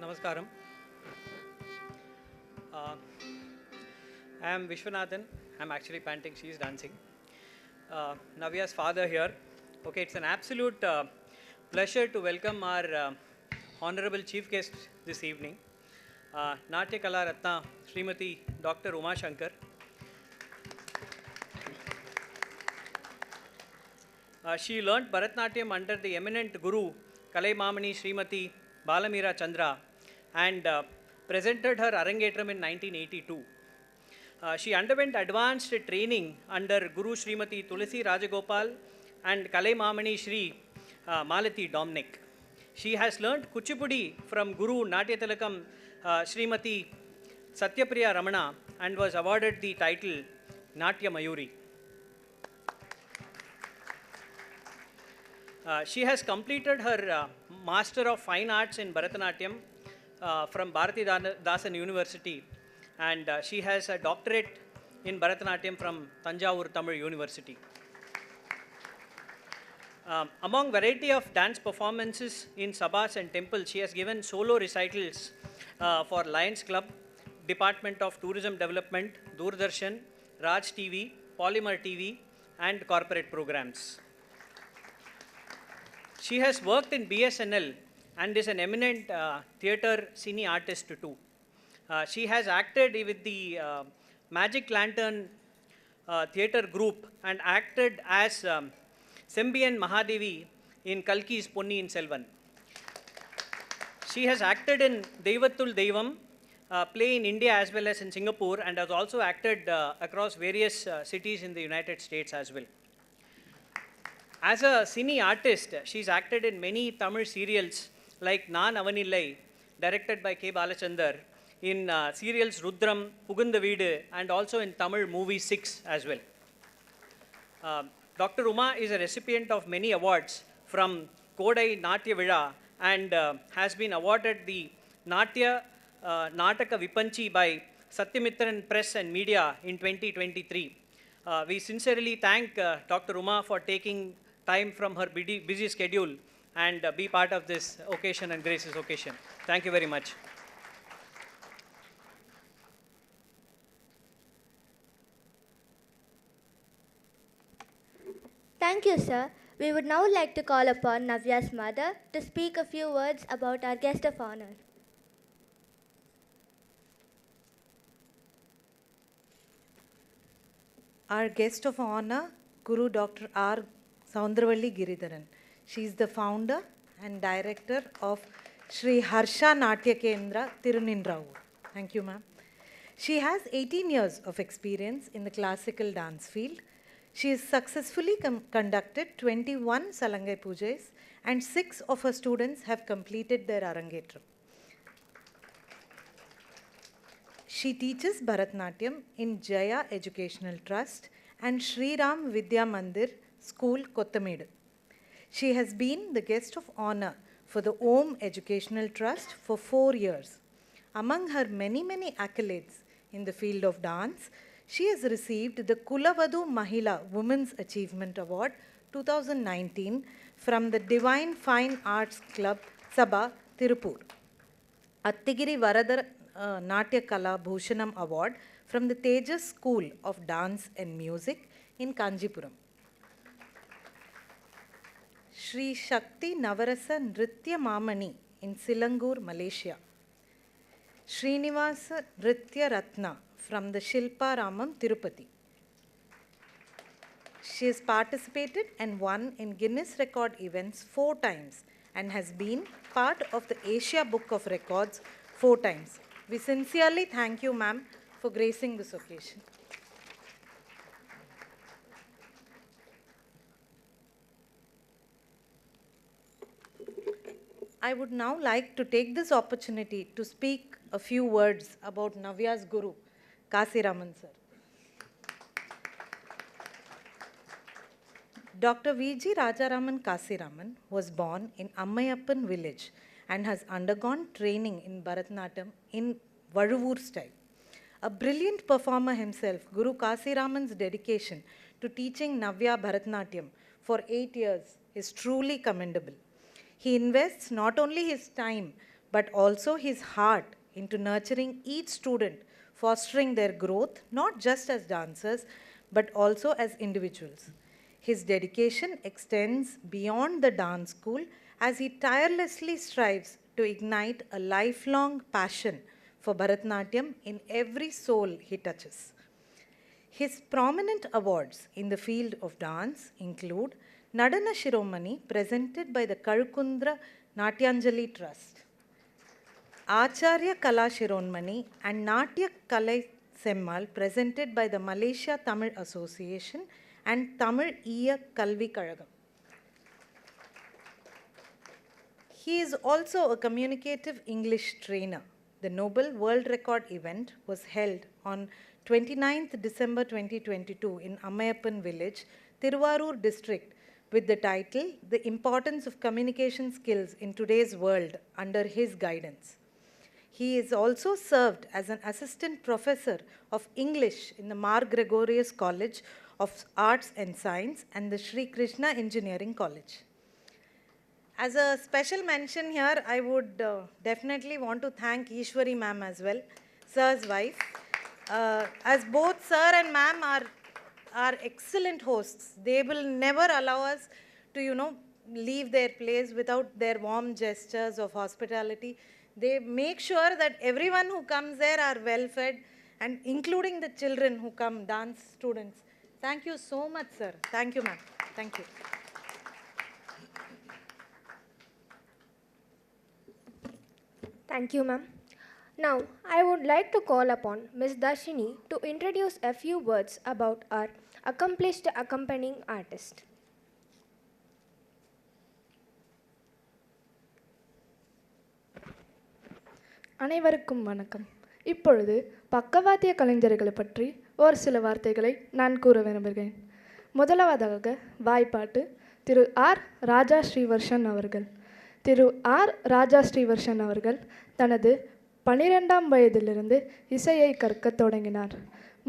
Namaskaram. I am Vishwanathan. I'm actually panting. She's dancing. Navya's father here. Okay, it's an absolute pleasure to welcome our honorable chief guest this evening, Natya Kala Ratna Srimati Dr. Uma Shankar. She learnt Bharatnatyam under the eminent Guru Kalaimamani Srimati Balamira Chandra and presented her Arangetram in 1982. She underwent advanced training under Guru Srimati Tulasi Rajagopal and Kalaimamani Sri Malati Dominic. She has learnt Kuchipudi from Guru Natyatilakam Srimati Satyapriya Ramana and was awarded the title Natya Mayuri. She has completed her Master of Fine Arts in Bharatanatyam from Bharati Dasan University, and she has a doctorate in Bharatanatyam from Tanjavur Tamil University. Among variety of dance performances in sabhas and temples, she has given solo recitals for Lions Club, Department of Tourism Development, Doordarshan, Raj TV, Polymer TV, and corporate programs. She has worked in BSNL and is an eminent theatre cine artist too. She has acted with the Magic Lantern theatre group and acted as Sembiyan Mahadevi in Kalki's Ponniyin Selvan. She has acted in Deivathul Deivam play in India as well as in Singapore, and has also acted across various cities in the United States as well. As a cine artist, she's acted in many Tamil serials like Naan Avanillai, directed by K. Balachandar, in serials Rudram, Pugunda Veedu, and also in Tamil movie 6 as well. Dr. Uma is a recipient of many awards from Kodai Natya Vila and has been awarded the Natya Nataka Vipanchi by Satyamitran Press and Media in 2023. We sincerely thank Dr. Uma for taking time from her busy schedule and be part of this occasion and gracious occasion. Thank you very much. Thank you, sir. We would now like to call upon Navya's mother to speak a few words about our guest of honor. Our guest of honor, Guru Dr. R. Soundravalli Giridharan. She is the founder and director of Sri Harsha Natya Kendra, Tirunindravu. Thank you, ma'am. She has 18 years of experience in the classical dance field. She has successfully conducted 21 Salangai Pujas, and 6 of her students have completed their Arangetram. She teaches Bharatnatyam in Jaya Educational Trust and Sri Ram Vidya Mandir School, Kottamedu. She has been the guest of honor for the Om Educational Trust for 4 years. Among her many accolades in the field of dance, she has received the Kulavadu Mahila Women's Achievement Award 2019 from the Divine Fine Arts Club, Sabha, Tirupur. Attigiri Varadar Natya Kala Bhushanam Award from the Tejas School of Dance and Music in Kanjipuram. Sri Shakti Navarasa Nritya Mamani in Silangur, Malaysia. Srinivasa Nritya Ratna from the Shilpa Ramam, Tirupati. She has participated and won in Guinness Record events 4 times and has been part of the Asia Book of Records 4 times. We sincerely thank you, ma'am, for gracing this occasion. I would now like to take this opportunity to speak a few words about Navya's Guru, Kasiraman sir. Dr. V.G. Rajaraman Kasiraman was born in Ammayappan village and has undergone training in Bharatanatyam in Vazhavur style. A brilliant performer himself, Guru Kasiraman's dedication to teaching Navya Bharatanatyam for 8 years is truly commendable. He invests not only his time but also his heart into nurturing each student, fostering their growth not just as dancers but also as individuals. His dedication extends beyond the dance school as he tirelessly strives to ignite a lifelong passion for Bharatanatyam in every soul he touches. His prominent awards in the field of dance include Nadana Shiromani presented by the Kalukundra Natyanjali Trust, Acharya Kala Shironmani and Natya Kalai Semmal presented by the Malaysia Tamil Association and Tamil Iya Kalvi Kazhagam. He is also a communicative English trainer. The Nobel World Record event was held on 29th December 2022 in Ammayappan village, Tiruvarur district, with the title, The Importance of Communication Skills in Today's World, under his guidance. He is also served as an assistant professor of English in the Mar Gregorius College of Arts and Science and the Sri Krishna Engineering College. As a special mention here, I would definitely want to thank Ishwari ma'am as well, sir's wife. As both sir and ma'am are excellent hosts, they will never allow us to, leave their place without their warm gestures of hospitality. They make sure that everyone who comes there are well fed, and including the children who come, dance students. Thank you so much, sir. Thank you, ma'am. Thank you. Thank you, ma'am. Now, I would like to call upon Ms. Darshini to introduce a few words about our accomplished accompanying artist. அனைவருக்கும் வணக்கம். இப்பொழுது பக்கவாத்திய கலைஞர்களை பற்றி ஒரு சில வார்த்தைகளை நான் கூற விரும்புகிறேன். முதலாவதாக வாய்ப்பாட்டு திரு ஆர் ராஜா ஸ்ரீவர்ஷன் அவர்கள். திரு ஆர் ராஜா ஸ்ரீவர்ஷன் அவர்கள் தனது 12ஆம் வயதிலிருந்து இசையை கற்கத் தொடங்கினார்.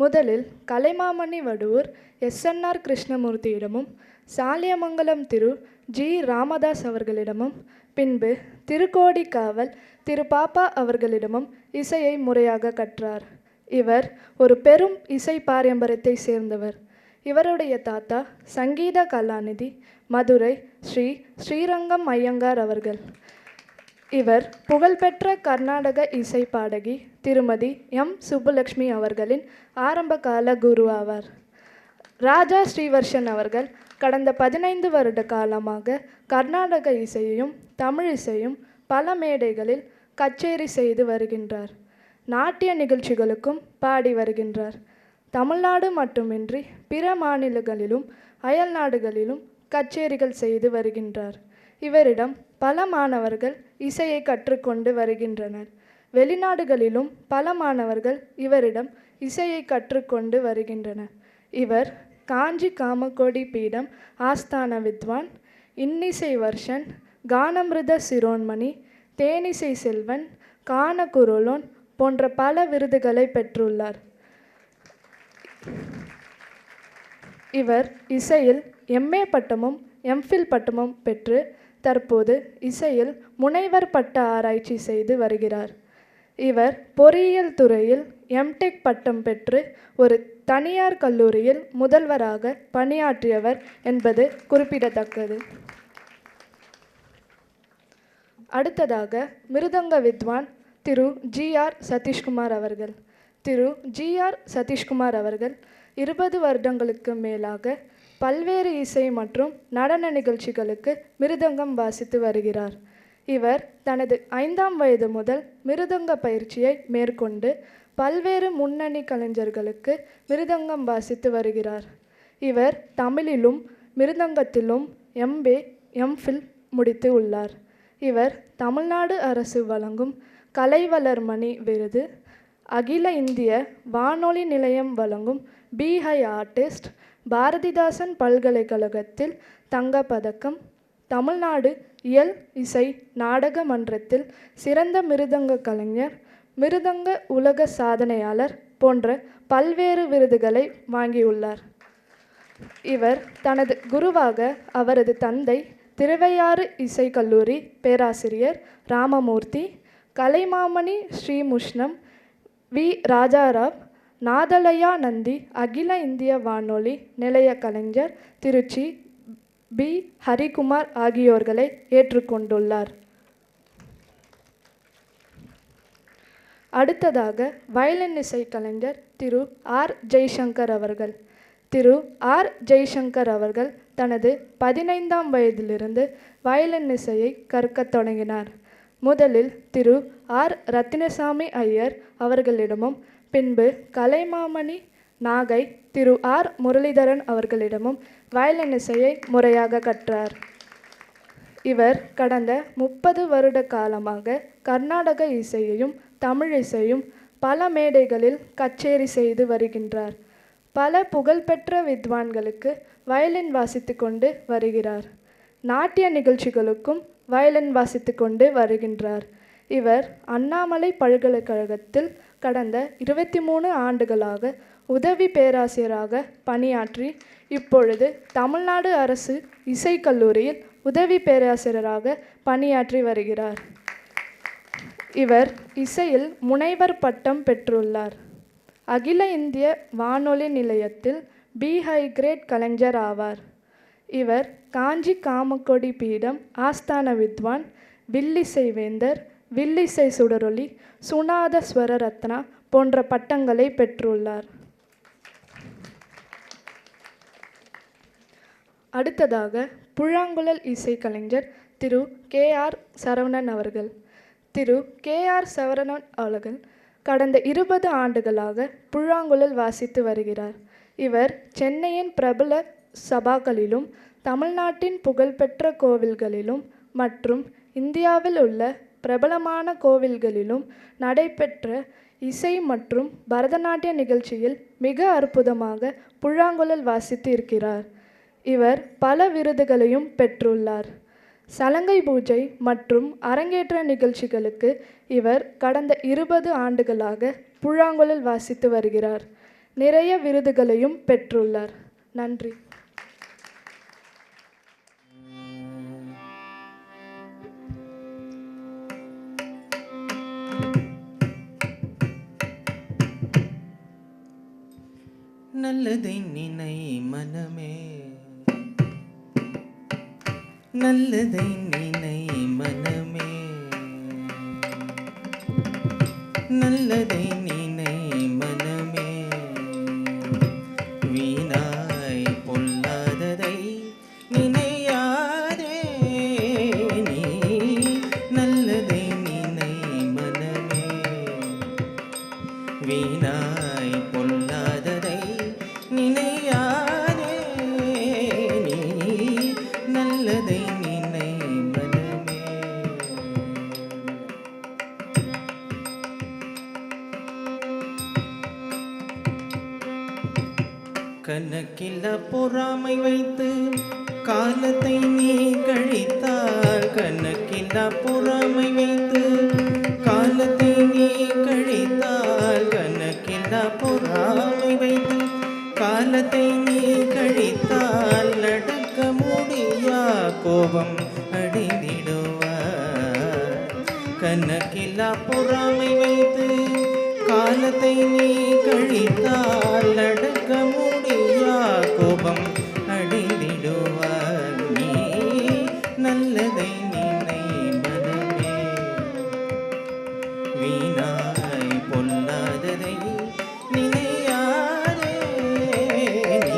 முதலில் கலைமாமணி வடுவூர் எஸ்என்ஆர் கிருஷ்ணமூர்த்தியிடமும் சாலியமங்கலம் திரு ஜி ராமதாஸ் அவர்களிடமும் பின்பு திருக்கோடிக்காவல் திரு பாப்பா அவர்களிடமும் இசையை முறையாக கற்றார். இவர் ஒரு பெரும் இசை பாரம்பரியத்தை சேர்ந்தவர். இவருடைய தாத்தா சங்கீத கலாநிதி மதுரை ஸ்ரீரங்கம் ஐயங்கார் அவர்கள். இவர் புகழ்பெற்ற கர்நாடக இசை பாடகி திருமதி எம் சுப்புலக்ஷ்மி அவர்களின் ஆரம்பகால குரு ஆவார். ராஜா ஸ்ரீவர்ஷன் அவர்கள் கடந்த 15 வருட காலமாக கர்நாடக இசையையும் தமிழ் இசையும் பல மேடைகளில் கச்சேரி செய்து வருகின்றார். நாட்டிய நிகழ்ச்சிகளுக்கும் பாடி வருகின்றார். தமிழ்நாடு மட்டுமின்றி பிற மாநிலங்களிலும் அயல் நாடுகளிலும் கச்சேரிகள் செய்து வருகின்றார். இவரிடம் பல மாணவர்கள் இசையை கற்றுக்கொண்டு வருகின்றனர். வெளிநாடுகளிலும் பல மாணவர்கள் இவரிடம் இசையை கற்றுக்கொண்டு வருகின்றனர். இவர் காஞ்சி காமகோடி பீடம் ஆஸ்தான வித்வான், இன்னிசை வர்ஷன், கானமிருத சிரோன்மணி, தேனிசை செல்வன், கானகுருலோன் போன்ற பல விருதுகளை பெற்றுள்ளார். இவர் இசையில் எம்ஏ பட்டமும் எம்ஃபில் பட்டமும் பெற்று தற்போது இசையில் முனைவர் பட்ட ஆராய்ச்சி செய்து வருகிறார். இவர் பொறியியல் துறையில் எம்டெக் பட்டம் பெற்று ஒரு தனியார் கல்லூரியில் முதல்வராக பணியாற்றியவர் என்பது குறிப்பிடத்தக்கது. அடுத்ததாக மிருதங்க வித்வான் திரு ஜி.ஆர். சதீஷ்குமார் அவர்கள். திரு ஜி.ஆர். சதீஷ்குமார் அவர்கள் 20 வருடங்களுக்கு மேலாக பல்வேறு இசை மற்றும் நடன நிகழ்ச்சிகளுக்கு மிருதங்கம் வாசித்து வருகிறார். இவர் தனது 5ஆம் வயது முதல் மிருதங்க பயிற்சியை மேற்கொண்டு பல்வேறு முன்னணி கலைஞர்களுக்கு மிருதங்கம் வாசித்து வருகிறார். இவர் தமிழிலும் மிருதங்கத்திலும் எம்ஏ எம்ஃபில் முடித்து உள்ளார். இவர் தமிழ்நாடு அரசு வழங்கும் கலைவளர்மணி விருது, அகில இந்திய வானொலி நிலையம் வழங்கும் பி.ஹை ஆர்டிஸ்ட், பாரதிதாசன் பல்கலைக்கழகத்தில் தங்கப்பதக்கம், தமிழ்நாடு இயல் இசை நாடக மன்றத்தில் சிறந்த மிருதங்க கலைஞர், மிருதங்க உலக சாதனையாளர் போன்ற பல்வேறு விருதுகளை வாங்கியுள்ளார். இவர் தனது குருவாக அவரது தந்தை திருவையாறு இசைக்கல்லூரி பேராசிரியர் ராமமூர்த்தி, கலைமாமணி ஸ்ரீமுஷ்ணம், வி. ராஜாராவ், நாதலயா நந்தி அகில இந்திய வானொலி நிலைய கலைஞர் திருச்சி பி. ஹரிகுமார் ஆகியோர்களை ஏற்றுக்கொண்டுள்ளார். அடுத்ததாக வயலின் இசை கலைஞர் திரு ஆர். ஜெய்சங்கர் அவர்கள். திரு ஆர். ஜெய்சங்கர் அவர்கள் தனது 15ஆம் வயதிலிருந்து வயலின் இசையை கற்கத் தொடங்கினார். முதலில் திரு ஆர். ரத்தினசாமி ஐயர் அவர்களிடமும் பின்பு கலைமாமணி நாகை திரு ஆர். முரளிதரன் அவர்களிடமும் வயலின் இசையை முறையாக கற்றார். இவர் கடந்த 30 வருட காலமாக கர்நாடக இசையையும் தமிழ் இசையும் பல மேடைகளில் கச்சேரி செய்து வருகின்றார். பல புகழ்பெற்ற வித்வான்களுக்கு வயலின் வாசித்து கொண்டு வருகிறார். நாட்டிய நிகழ்ச்சிகளுக்கும் வயலின் வாசித்து கொண்டு வருகின்றார். இவர் அண்ணாமலை பல்கலைக்கழகத்தில் கடந்த 23 ஆண்டுகளாக உதவி பேராசிரியராக பணியாற்றி இப்பொழுது தமிழ்நாடு அரசு இசைக்கல்லூரியில் உதவி பேராசிரியராக பணியாற்றி வருகிறார். இவர் இசையில் முனைவர் பட்டம் பெற்றுள்ளார். அகில இந்திய வானொலி நிலையத்தில் பி. ஹை கிரேட் கலைஞர் ஆவார். இவர் காஞ்சி காமக்கொடி பீடம் ஆஸ்தான வித்வான், வில்லிசை வேந்தர், வில்லிசை சுடரொலி, சுனாத ஸ்வரரத்னா போன்ற பட்டங்களை பெற்றுள்ளார். அடுத்ததாக புல்லாங்குழல் இசை கலைஞர் திரு கே. ஆர். சரவணன் அவர்கள். திரு கே. ஆர். சரவணன் அவர்கள் கடந்த 20 ஆண்டுகளாக புல்லாங்குழல் வாசித்து வருகிறார். இவர் சென்னையின் பிரபல சபாக்களிலும் தமிழ்நாட்டின் புகழ்பெற்ற கோவில்களிலும் மற்றும் இந்தியாவில் உள்ள பிரபலமான கோவில்களிலும் நடைபெற்ற இசை மற்றும் பரதநாட்டிய நிகழ்ச்சியில் மிக அற்புதமாக புல்லாங்குழல் வாசித்து இருக்கிறார். இவர் பல விருதுகளையும் பெற்றுள்ளார். சலங்கை பூஜை மற்றும் அரங்கேற்ற நிகழ்ச்சிகளுக்கு இவர் கடந்த 20 ஆண்டுகளாக புல்லாங்குழல் வாசித்து வருகிறார். நிறைய விருதுகளையும் பெற்றுள்ளார். நன்றி. நல்லதை நினை மனமே, நல்லதை நினை மனமே, நல்லதை நினை மனமே, வீணாய் பொல்லாததை நினையாதே நீ, நல்லதை நினை மனமே, வீணாய் பொல்லாததை நினையாதே நீ, நல்லதை நினை மனமே. கணக்கில்லா பொறாமை வைத்து காலத்தை நீ கழித்தால், கணக்கில்லா பொறாமை வைத்து காலத்தை நீ கழித்தால், கணக்கில்லா பொறாமை வைத்து காலத்தை நீ கழித்தால், அடக்க முடியா கோபம் அடைந்திடுவார். கணக்கில்லா பொறாமை வைத்து காலத்தை நீ கழித்தால், அடக்க முடியா கோபம் அடைந்திடுவார். நீ நல்லதை நினை மனமே, வீணாய் பொல்லாததை நினையாதே நீ,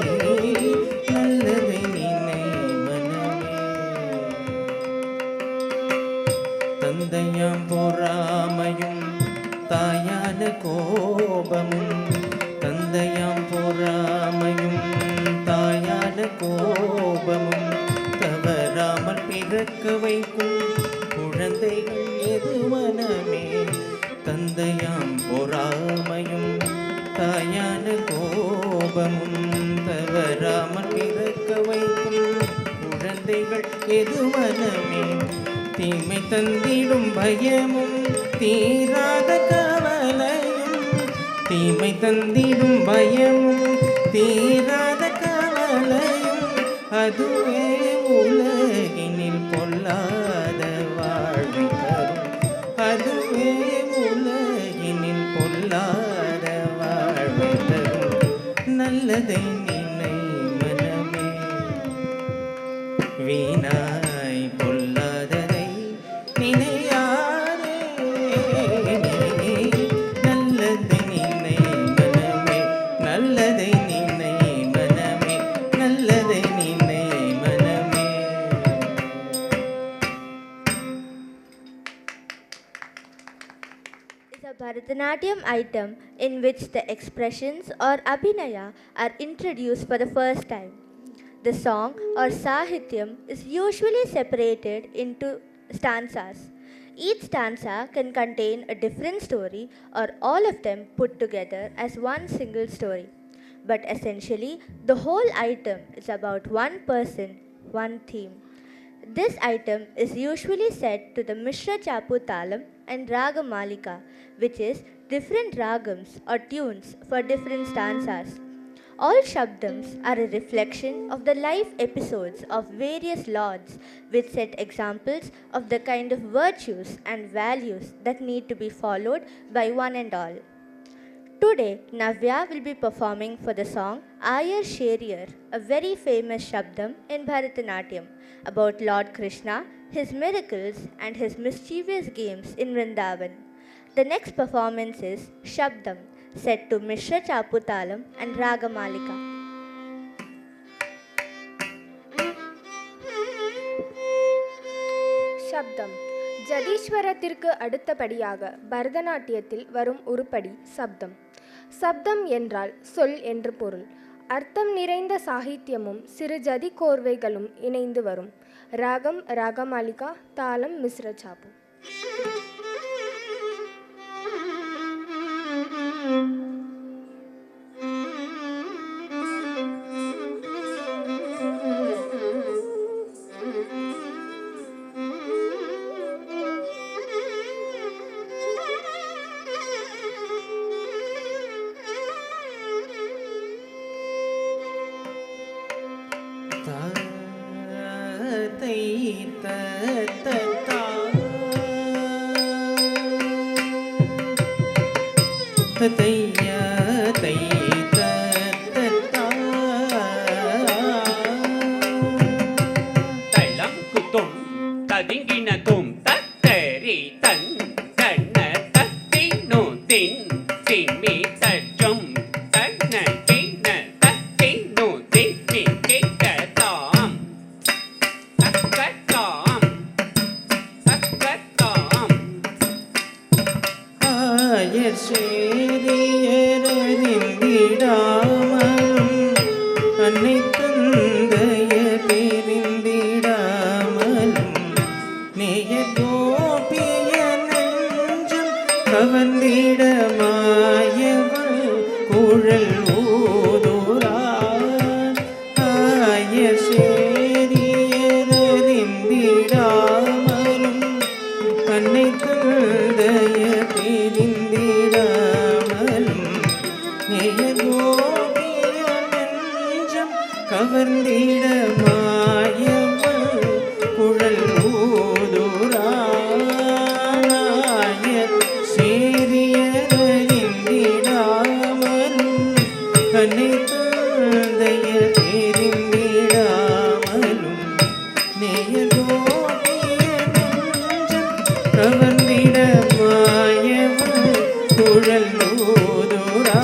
நல்லதை நினை மனமே. தந்தையாம் பொறாமையும் தாயான கோபமும், தந்தையாம் பொறாமையும் தாயான கோபமும் தவறாமல் பிறக்க வைக்கும் குழந்தைகள் எது மனமே. தந்தையாம் பொறாமையும் தாயான கோபமும் தவறாமல் பிறக்க வைக்கும் குழந்தைகள் எது மனமே. தீமை தந்திடும் பயமும் தீராத கவலையும், தீமை தந்திடும் பயமும் தீராத கவலையும், அதுவே உலகினில் பொல்லாத வாழ்வை தரும், அது உலகினில் பொல்லாத வாழ்வை தரும் நல்லதை நினை மனமே. வீணாய் பொல்லாததை நினையாதே, நல்லதை நினை மனமே, நல்லதை நினை மனமே, நல்லதை நினை மனமே. Is a Bharatanatyam item in which the expressions or abhinaya are introduced for the first time. The song or sahityam is usually separated into stanzas. Each stanza can contain a different story or all of them put together as one single story. But essentially, the whole item is about one person, one theme. This item is usually set to the Mishra Chapu Talam and Raga Malika, which is different ragams or tunes for different stanzas. All Shabdams are a reflection of the life episodes of various lords, which set examples of the kind of virtues and values that need to be followed by one and all. Today, Navya will be performing for the song Ayar Sheriyar, a very famous Shabdam in Bharatanatyam, about Lord Krishna, his miracles, and his mischievous games in Vrindavan. The next performance is Shabdam, set to Mishra Chapu Talam and Raga Malika. சப்தம். ஜதீஸ்வரத்திற்கு அடுத்தபடியாக பரதநாட்டியத்தில் வரும் உருப்படி சப்தம். சப்தம் என்றால் சொல் என்று பொருள். அர்த்தம் நிறைந்த சாகித்யமும் சிறு ஜதி கோர்வைகளும் இணைந்து வரும். ராகம் ராகமாலிகா, தாளம் மிஸ்ர சாப்பு. தளம் குத்தும் ததிங்கின தும் தத்தரி தன் தன்ன தத்தினு தின் திம்மி தஜம் தன்ன தின்ன தத்தினு திம்மி கிட்டதாம் தக்கதாம் தக்கதாம். ஆயர் சேரியரிந்திடாமலும் அன்னை தந்தைய பிரிந்திடாமலும் நேய கோபிய நெஞ்சம் கவர்ந்திடமாயவள் குழல் ஊதுரான். ஆயர் சேரியரிந்திடாமலும் அன்னை தந்தைய பிரிந்திடாமலும் நேய கோபிய நெஞ்சம் கவர்ந்திடமாயவள் குழல் ஊதுரானாய சேரியரிந்திடாமலும் அன்னை தந்தைய பிரிந்திடாமலும் நேய கோபிய நெஞ்சம் கவர்ந்திடமாயவள் குழல் ஊதுரா.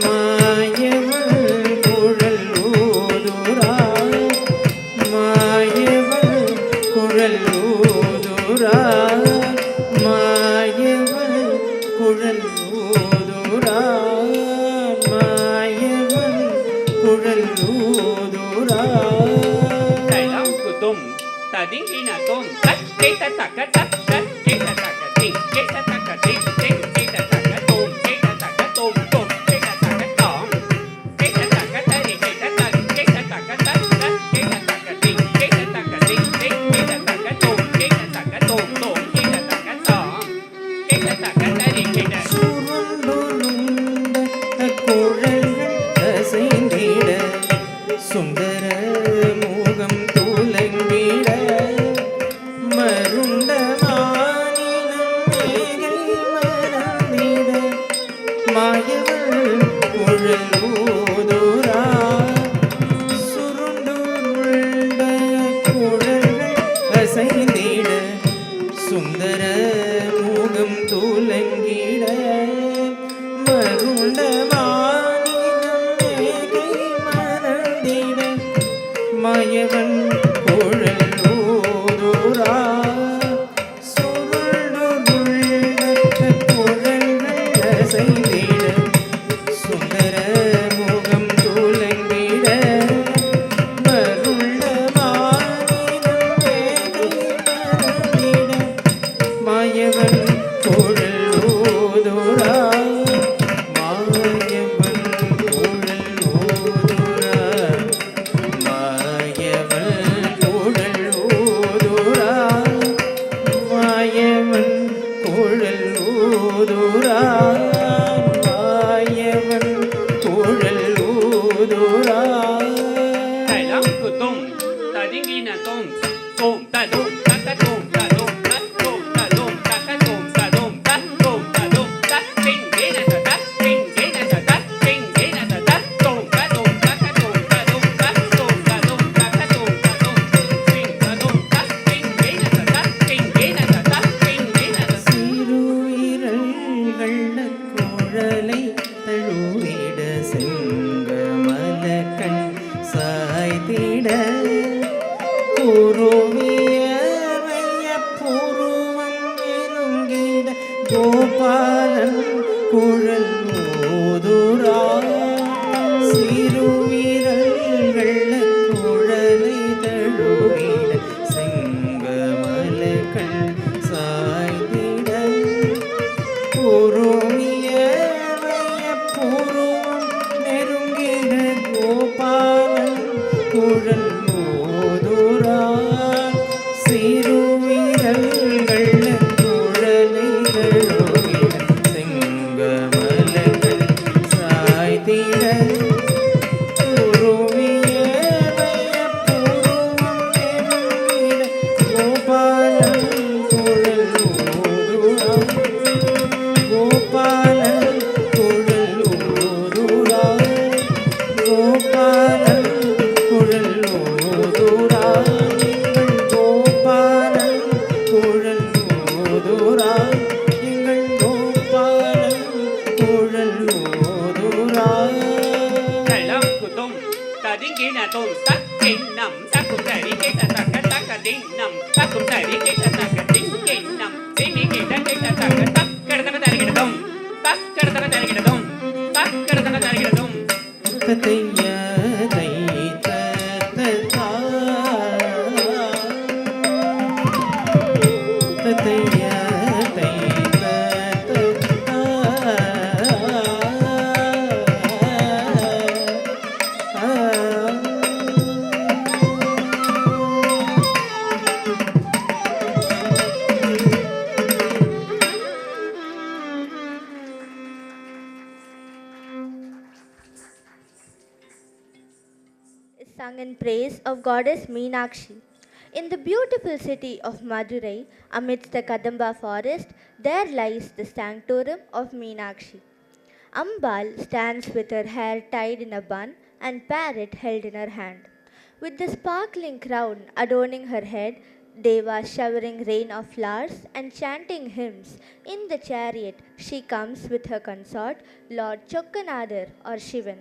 மாயவள் குழல் ஊதுரா, மாயவள் குழல் ஊதுரா, மாயவள் குழல் ஊதுரா, மாயவள் குழல் ஊதுரா. தளம் குத்தும் ததிங்கின தும் தக்கிட்ட தக்க தக்க கிட்ட தக்க திங் கிட்ட தக்க திங் திங் கிட்ட தக்க தும் கிட்ட தக்க தும் தும் கிட்ட தக்க தாம் கிட்ட தக்க தரி கிட்ட தக் கிட்ட தக்க தக் தக் கிட்ட தக்க திங் கிட்ட தக்க திங் திங் கிட்ட தக்க தும் கிட்ட தக்க தும் தும் கிட்ட தக்க தாம் கிட்ட தக்க தரி கிட்ட. சுருண்டுருண்ட குழல்கள் அசைந்திட, சுந்தர முகம் துலங்கிட, மருண்ட மானினம் மாயவள் குழல் ஊதுரா சுருண்டுருண்ட குழல்கள் அசைந்திட சுந்தர முகம் துலங்கிட மருண்ட மானினம் மேகை மறந்திட மாயவன் குழல் ஊதுரா சுருண்டுருண்ட குழல்கள் அசைந்திட சுந்தர முகம் துலங்கிட மருண்ட மானினம் மேகை மறந்திட மாயவன் குழல் ஊதுரா மாயவன் குழல் ஊதுரா மாயவன் குழல் ஊதுரா மாயவன் குழல் ஊதுரா மாயவன் குழல் ஊதுரா தைலம் குத்தும் ததிங்கின தோம் தோம் ததும் தக்க தோம் ததும் தத்தோம் ததும் தக்க தோம் ததும் தத்தோம் ததும் தத்திங்கேன தத்திங்கேன தத்திங்கேன தத்தோம் ததும் தக்க தோம் ததும் தத்தோம் ததும் தக்க தோம் ததும் திங் ததும் தத்திங்கேன தத்திங்கேன தத்திங்கேன சிறுவிரல்கள் குழலை தழுவிட செங்கமலக்கண் சாய்த்திட குருவியவைய புருவம் நெருங்கிட கோபாலன் குழல் ஊதுரா சிறுவிரல்கள் குழலை தழுவிட செங்கமலக்கண் சாய்த்திட குருவியவைய புருவம் நெருங்கிட கோபாலன் குழல் ஊதுரா சிறுவிரல்கள் குழலை தழுவிட செங்கமலக்கண் சாய்த்திட குருவியவைய புருவம் நெருங்கிட கோபாலன் குழல் ஊதுரா கோபாலன் குழல் ஊதுரா கோபாலன் குழல் ஊதுரா எங்கள் கோபாலன் குழல் ஊதுரா எங்கள் கோபாலன் குழல் ஊதுரா தைலம் குத்தும் ததிங்கின தோம் தக்கிண்ணம் தக்கும் தரிகேட்ட தக்க தக்க திண்ணம் தக்கும் தரிகேட்ட தக்க திங்கிண்ணம் திமிகேட்ட கேட்ட தக்க தக்கடதக தரிகிடதும் தக்கடதக தரிகிடதும் தக்கடதக தரிகிடதும் தத்தைய தைத்த Datta தத்தைய தைத்த Datta is sung in praise of goddess Meenakshi. In the beautiful city of Madurai, amidst the Kadamba forest, there lies the sanctorum of Meenakshi. Ambal stands with her hair tied in a bun and parrot held in her hand. With the sparkling crown adorning her head, Deva showering rain of flowers and chanting hymns, in the chariot she comes with her consort, Lord Chokkanadar or Shivan.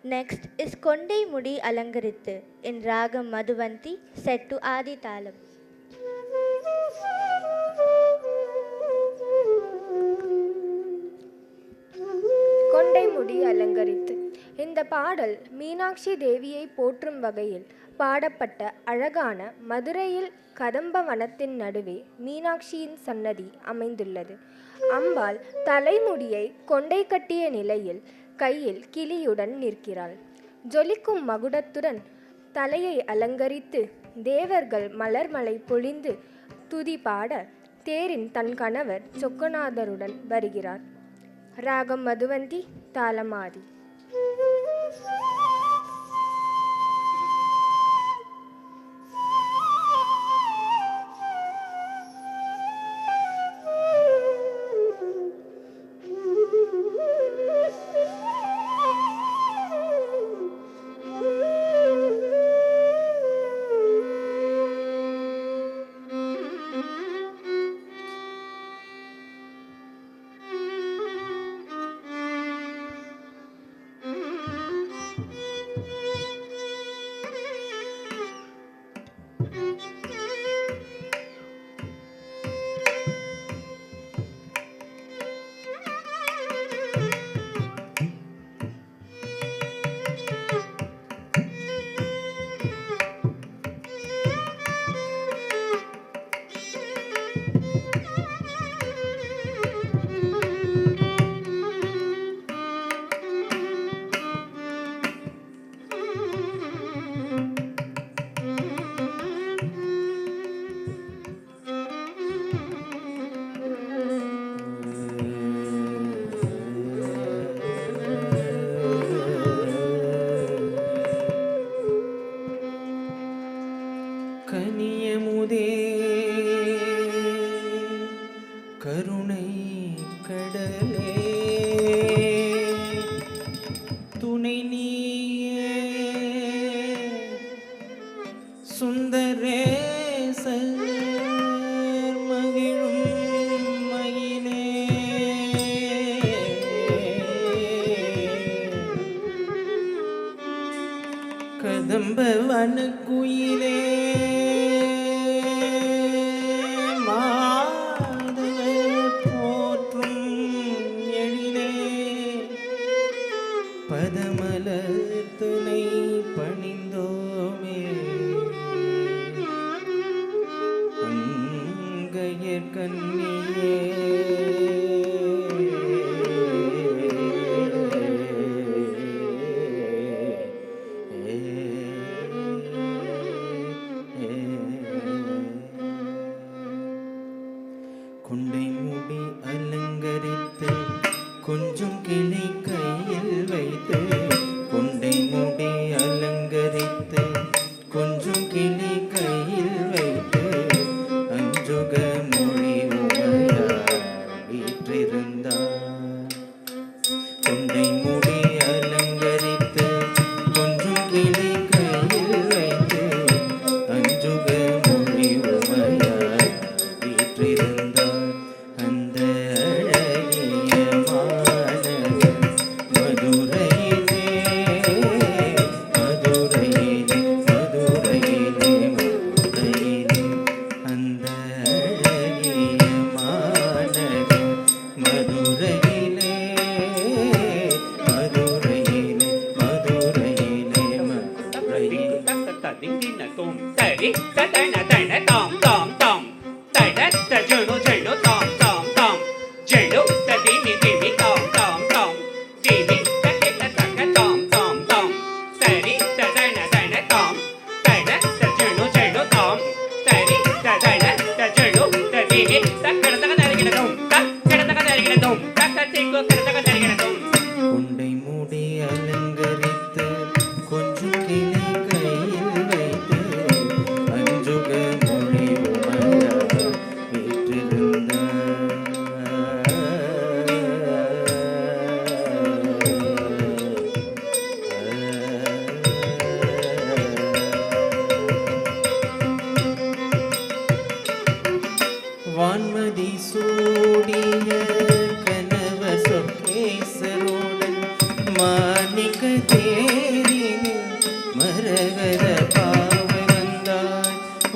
Next is Kondai Mudi Alangarittu in Ragam Madhuvanti set to Adi Talam. கொண்டை முடி அலங்கரித்து. இந்த பாடல் மீனாட்சி தேவியை போற்றும் வகையில் பாடப்பட்ட அழகான மதுரையில் கதம்ப வனத்தின் நடுவே மீனாட்சியின் சன்னதி அமைந்துள்ளது. அம்பாள் தலைமுடியை கொண்டை கட்டிய நிலையில் கையில் கிளியுடன் நிற்கிறாள். ஜொலிக்கும் மகுடத்துடன் தலையை அலங்கரித்து தேவர்கள் மலர்மலை பொழிந்து துதி பாட தேரின் தன் கணவர் சொக்கநாதருடன் வருகிறார். ராகம் மதுவந்தி, தாளமாதி. கருணை கடலே துணை நீயே சுந்தரேச மகிழும் மயிலே கதம்ப வனக்குயிலே மாதவர் போற்றும் எழிலே பதமலர் துணை பணிந்தோமே அங்கையர் கண்ணியே கொண்டை மூடி அலங்கரித்து கொஞ்சம் கிளை கையில் வைத்து கொண்டை மூடி அலங்கரித்து கொஞ்சம் கிளை கையில் வைத்து அஞ்சுக மொழி உமையார் வீற்றிருந்தார் கொண்டை மூடி அலங்கரித்து கொஞ்சம் கிளை கையில் வைத்து அஞ்சுக மொழி உமையார் வீற்றிருந்தார் அந்த அழகிய மாநகர் மதுரையிலே மதுரையிலே மதுரையிலே மதுரையிலே அந்த அழகிய மாநகர் மதுரையிலே மதுரையிலே மதுரையிலே மதுரையிலே ததிங்கின தோம் தரி ததன தன தாம் தாம் தாம் தட தஜுடு ஜடு தாம் தாம் தாம் ஜடு ததிமி திமி தாம் தாம் தாம் திமி தகித தக தாம் தாம் தாம் தரி ததன தன தாம் தட தஜுடு ஜடு தாம் தரி ததன தஜடு ததிமி தக்கட தக தரிகின தோம் தக்கட தக தரிகின தோம் தக்க திக்கு கட தக தரிகின தோம் கொண்டை மூடி அலங்கரித்து கொஞ்சம் கிளை கையில் வைத்து அஞ்சுக மொழி உமையார் வீற்றிருந்தார் வான்மதி சூடிய கனவ சொக்கேசரோடன் மாணிக்க தேரினில் மரகத பாவை வந்தாள்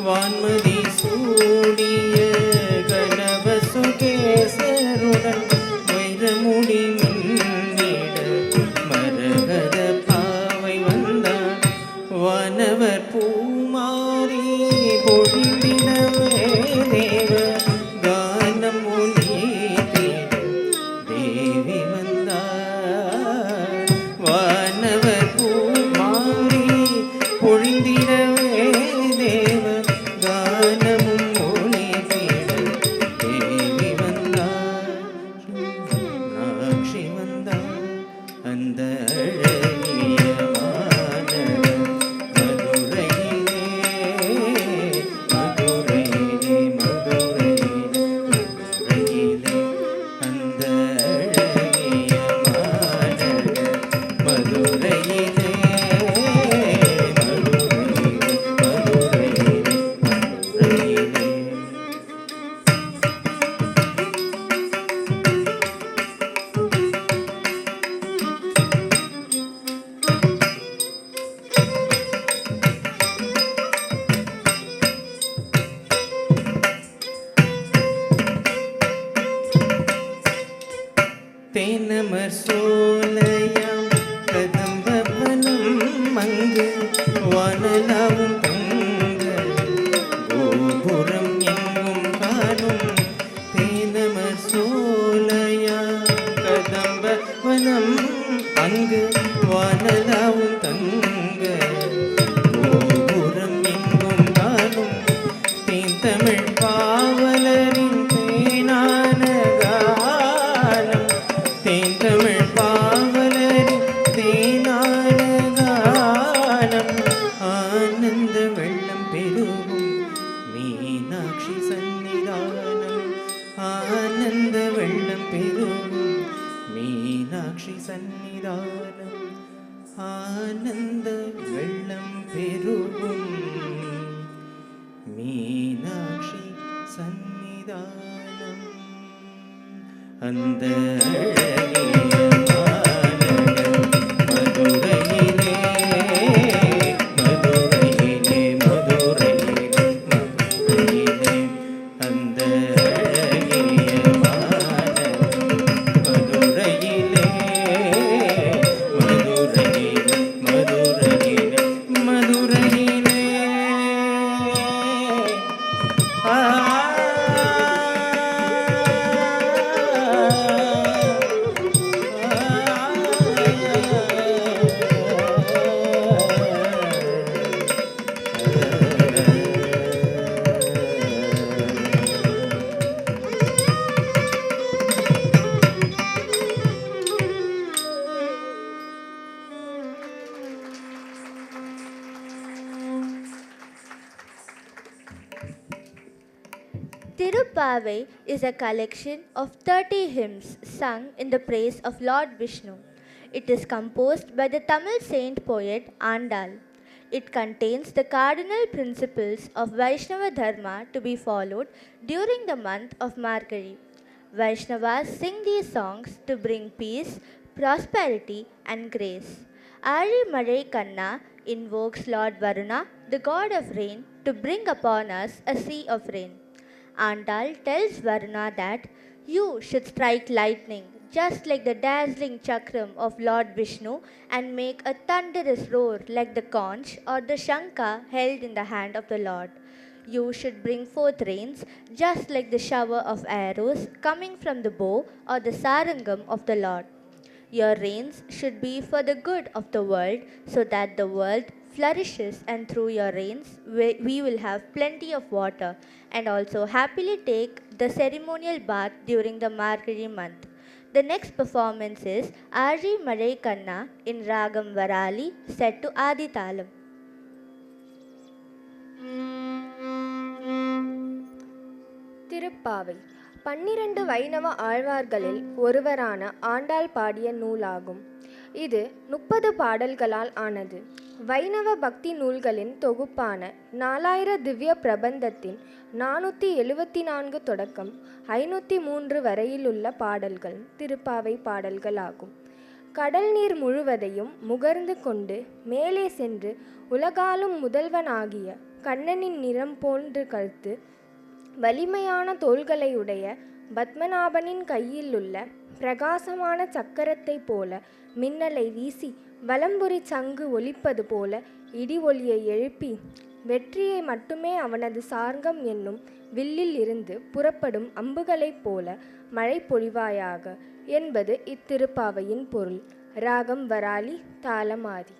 வான்மதி சூடிய கனவ சொக்கேசருடன் வைரமுடி மின்னிட மரகத பாவை வந்தாள் வானவர் பூமாரி பொழிந்திடவே தேவ கானம் ஒலி தேவி வந்தார் வானவர் பூமாரி பொழிந்திடவே தேவ கானமும் ஒலி தேவி வந்தார் நாட்சி வந்தார் அந்த அழகிய மாநகர் மதுரையிலே மதுரையிலே மதுரையிலே மதுரையிலே அந்த அழகிய மாநகர் மதுரையிலே மதுரையிலே மதுரையிலே தேனமர் சோலையாம் கதம்பவனம் மங்கு வானலாவும் தங்க கோபுரம் எங்கும் காணும் தேனமர் சோலையாம் கதம்பவனம் அங்கு வானலாவும் தங்க கோபுரம் எங்கும் காணும் தேன் தமிழ் பாவலரின் தேனான காலம் தேன் தமிழ் பாவலரின் தேனான காலம் ஆனந்த வெள்ளம் பெருகும் மீனாட்சி சந்நிதானம் ஆனந்த ஆனந்த வெள்ளம் பெருகும் மீனாட்சி சந்நிதானம் ஆனந்த வெள்ளம் பெருகும் மீனாட்சி சந்நிதானம் அந்த அழகிய மாநகர் மதுரையிலே மதுரையிலே மதுரையிலே மதுரையிலே அந்த அழகிய மாநகர் மதுரையிலே மதுரையிலே மதுரையிலே மதுரையிலே ஆ Tirupavai is a collection of 30 hymns sung in the praise of Lord Vishnu. It is composed by the Tamil saint poet Andal. It contains the cardinal principles of Vaishnava Dharma to be followed during the month of Margazhi. Vaishnavas sing these songs to bring peace, prosperity, and grace. Ari Malai Kanna invokes Lord Varuna, the god of rain, to bring upon us a sea of rain. Andal tells Varuna that you should strike lightning just like the dazzling chakram of Lord Vishnu and make a thunderous roar like the conch or the shankha held in the hand of the Lord. You should bring forth rains just like the shower of arrows coming from the bow or the sarangam of the Lord. Your rains should be for the good of the world so that the world flourishes, and through your rains we will have plenty of water and also happily take the ceremonial bath during the Margazhi month. The next performance is Ari Malai Kanna in Ragam Varali set to Adi Talam. Thiruppavai 12 வைணவ ஆழ்வார்களில் ஒருவரான ஆண்டாள் பாடிய நூலாகும். இது 30 பாடல்களால் ஆனது. வைணவ பக்தி நூல்களின் தொகுப்பான 4000 திவ்ய பிரபந்தத்தின் 474 தொடக்கம் 503 வரையிலுள்ள பாடல்கள் திருப்பாவை பாடல்களாகும். கடல் நீர் முழுவதையும் முகர்ந்து கொண்டு மேலே சென்று உலகாலும் முதல்வனாகிய கண்ணனின் நிறம் போன்று கருத்து வலிமையான தோள்களையுடைய பத்மநாபனின் கையிலுள்ள பிரகாசமான சக்கரத்தை போல மின்னலை வீசி வலம்புரி சங்கு ஒலிப்பது போல இடி ஒலியை எழுப்பி வெற்றியை மட்டுமே அவனது சார்கம் என்னும் வில்லில் இருந்து புறப்படும் அம்புகளைப் போல மழை பொழிவாயாக என்பது இத்திருப்பாவையின் பொருள். ராகம் வராலி, தாளம் ஆதி.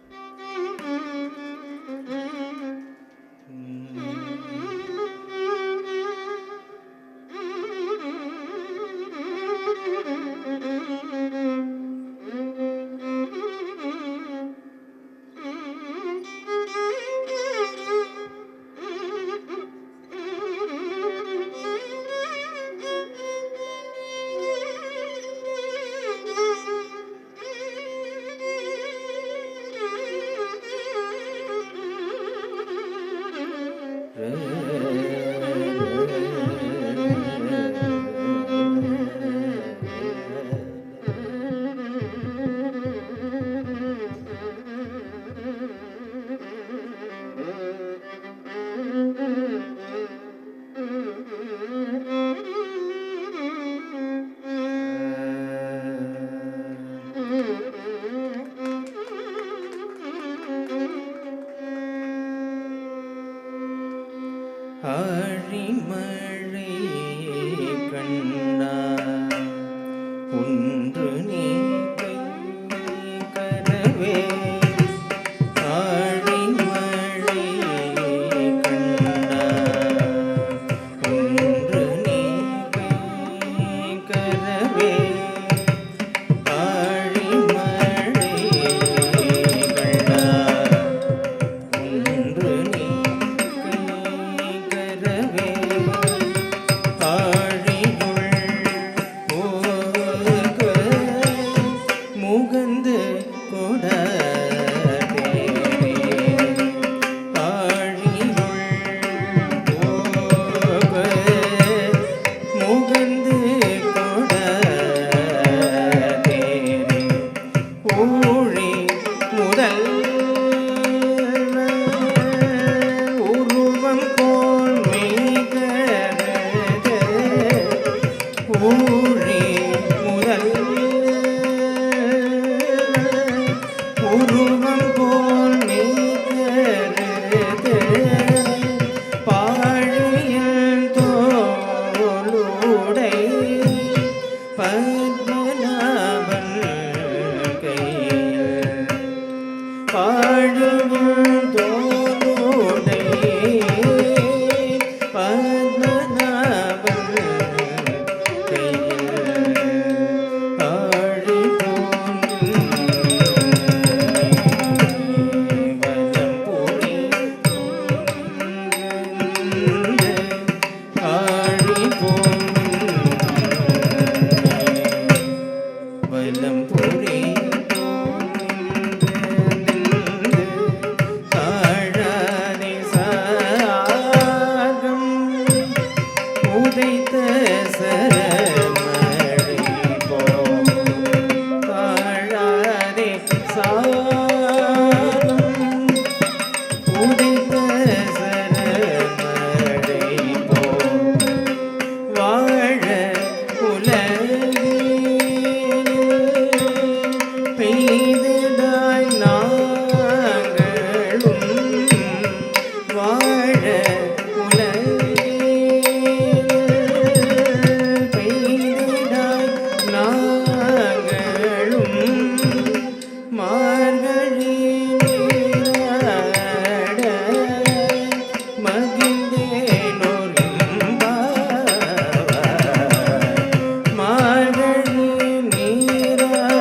ஆழிமழை கண்ணா ஒன்று நீ கை கரவே ஆழிமழை கண்ணா ஒன்று நீ கை கரவே ஆழிமழை கண்ணா ஒன்று நீ கரவே ஆழியுள் பத்மநாபன் கையில் பாழும் தோளுடை பத்மநாபன் கையில் ஆழி வலம் போய் ஆழி வலம் பொறி ஆழாதே சாகம் உதைத்த சரமழை போ ஆழாதே சாகம் உதைத்த சரமழை போ வாழ உலகில் பெய்ததாய் நாங்களும் வாழ உலகில் பெய்ததாய் நாங்களும் மார்கழி நீராட மார்கழி நீராட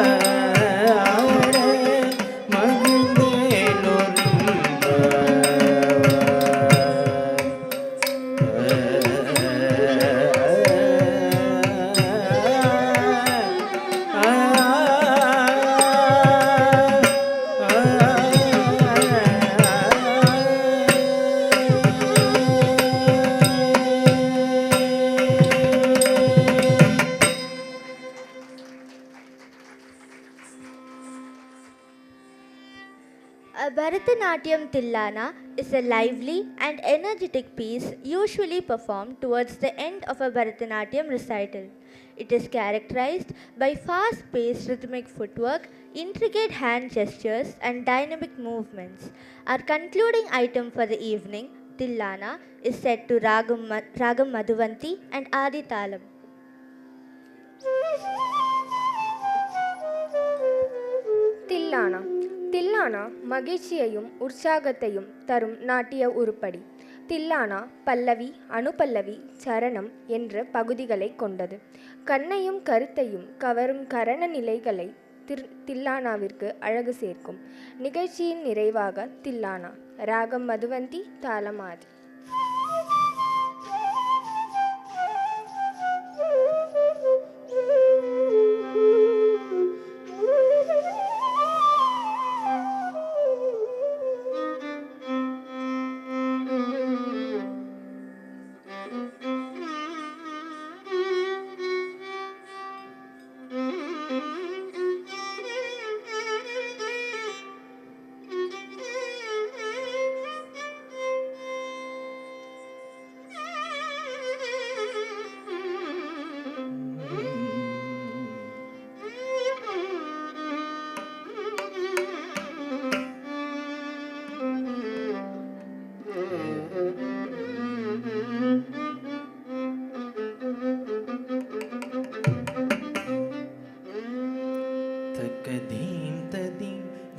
A Bharatanatyam Tillana is a lively and energetic piece usually performed towards the end of a Bharatanatyam recital. It is characterized by fast-paced rhythmic footwork, intricate hand gestures, and dynamic movements. Our concluding item for the evening, Tillana, is set to Ragam Madhuvanti and Adi Talam. தில்லானா தில்லானா மகிழ்ச்சியையும் உற்சாகத்தையும் தரும் நாட்டிய உருப்படி. தில்லானா பல்லவி, அனுபல்லவி, சரணம் என்ற பகுதிகளை கொண்டது. கண்ணையும் கருத்தையும் கவரும் கரண நிலைகளை தில்லானாவிற்கு அழகு சேர்க்கும். நிகழ்ச்சியின் நிறைவாக தில்லானா, ராகம் மதுவந்தி, தாளமாதி.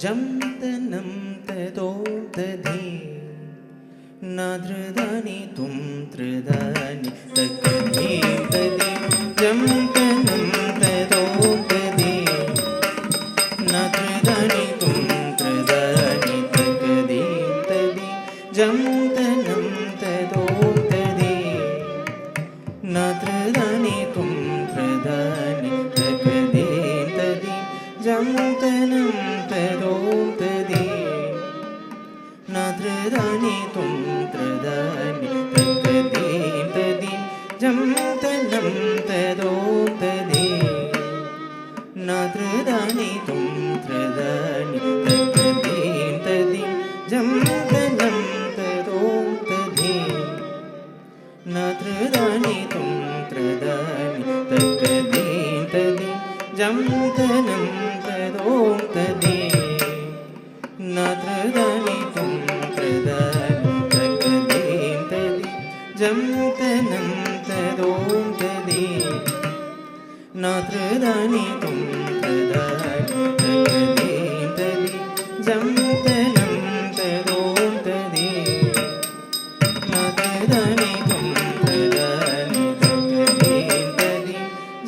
जम तनम तदो दधे नाद्रदानि तुम त्रदानि तकदे तदे जम तनम तदो दधे नाद्रदानि तुम त्रदानि तकदे तदे जम तनम तदो दधे नाद्रदानि तुम त्रदानि तकदे तदे जम तनम तदों तदे नाद्रदानि तुम त्रदानि तकदे तदे जम तनम तदों तदे नाद्रदानि तुम त्रदानि तकदे तदे जम तनम तदों तदे नाद्रदानि तुम त्रदानि तकदे तदे जम तनम तदों तदे नाद्रदानि तुम त्रदानि तकदे तदे जम तनम तदों तदे नात्रदानि तुम प्रदानि तकदीं तदि जं तनं तदों तदि नात्रदानि तुम प्रदानि तकदीं तदि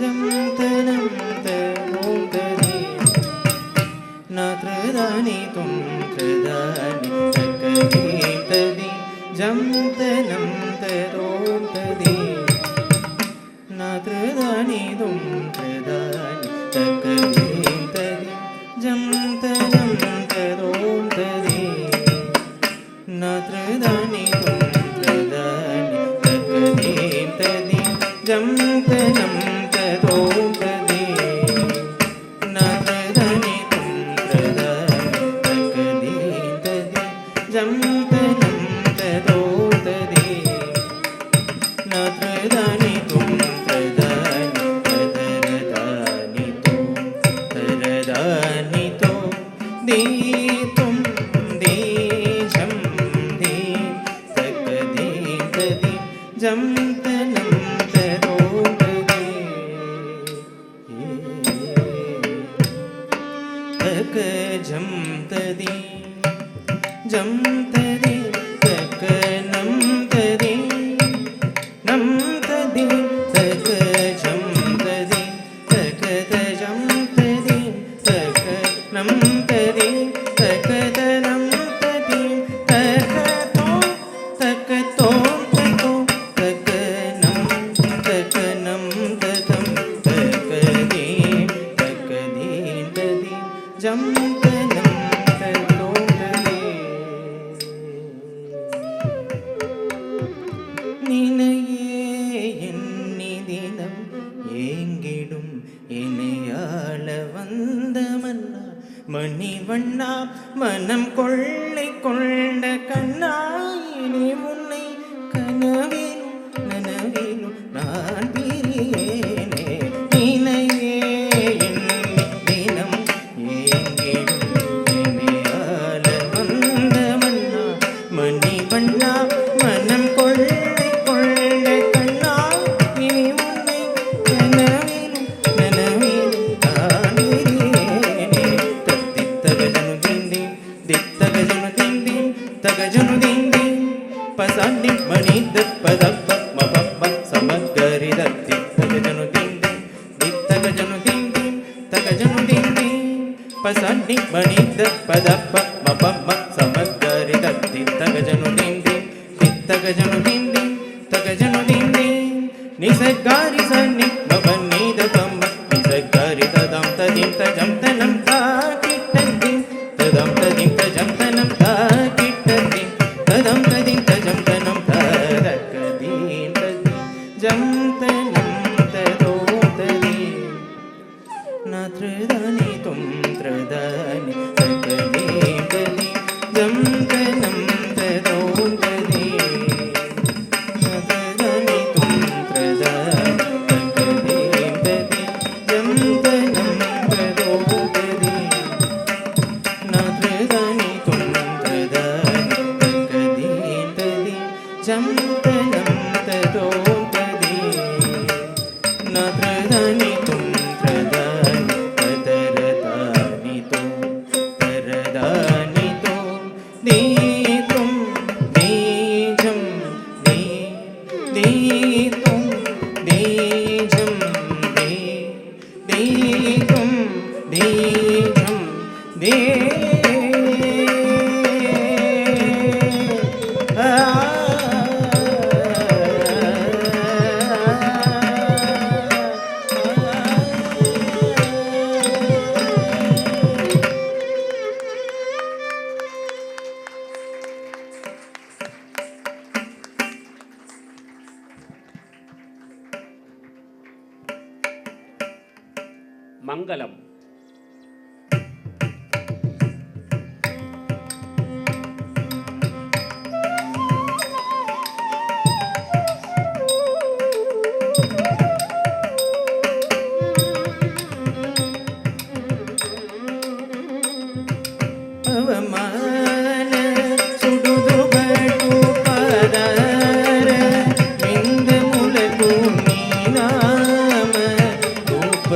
जं तनं तदों तदि नात्रदानि तुम प्रदानि तकदीं तदि जं तनं तदों तदि नात्रदानि तुम प्रदानि तकदीं तदि जं तनं तदों तदि नात्रदानि तुम प्रदानि तकदीं तदि जं तनं तदों तदि नात्रदानि तुम प्रदानि तकदीं तदि जं तनं तदों तदि नात्रदानि तुम प्रदानि तदरदानि तो तरदानि तो दीतुं दीजं दीं तकदीं तदि जं तनं तदों तदि तकजं तदि जं तदि तकनं तदि नं तदि तकजं तदि तकतजं तदि तकनं तदि तकतनं तदि तकतों तकतों तको तकनं तकनं ततं तकदीं तकदीं तदि जं तनं तदों तदि நினையே எண்ணி தினம் ஏங்கிடும் இணையாள வந்த மன்னா மணிவண்ணா மனம் கொள்ளை கொண்ட கண்ணா இனி உன்னை கனவிலும் நனவிலும் நான் பிரியேனே நினையே எண்ணி தினம் ஏங்கிடும் இணையாள வந்த மன்னா மணிவண்ணா மனம் கொள்ளை கொண்ட கண்ணா இனி உன்னை கனவிலும் நனவிலும் நான் பிரியேனே தத்தித்தகஜனு திண்டிம் தித்தகஜனு திண்டிம் தகஜனு திண்டிம் பசாண்டி மணித பதப்ப மபப்ப சமகரி தத்தி தகஜனு திண்டிம் தித்தகஜனு திண்டிம் தகஜனு திண்டிம் பசாண்டி மணித பதப்ப மபப்ப சமகரி தத்தி தகஜனு திண்டிம் தித்தகஜனு திண்டிம் தகஜனு திண்டிம் நிசகாரி சன்னி பவநீத பம்ப நிசகாரி ததம் ததிம் தஜம் தனம் தாகிட்டதிம் ததம் ததிம் தஜம் தனம் தாகிட்டதிம் ததம் ததிம் தஜம் தனம் ததகதீம் ததி ஜம் தனம் ததோं ததி நாத்ரதானி தும் த்ரதானி தகதீம் ததி ஜம் தனம் ததோं ததி நாத்ரதானி தும் த்ரதானி தகதீம் ததி ஜம் தனம் ததோं ததி நாத்ரதானி தும் த்ரதானி தகதீம் ததி ஜம் தனம் ததோं ததி நாத்ரதானி தும் த்ரதானி ததரதானி தோ தரதானி தோ தீதும் தீஜம் தீ தீதும் தீஜம் தீ தீதும் தீஜம் தீ மங்களம். ಅವಮಾನ ಸುಡುದು ಬಟು ಪದಾರ ಮಿಂದ ಮುಲಗು ನೀನಾಮ ರೂಪ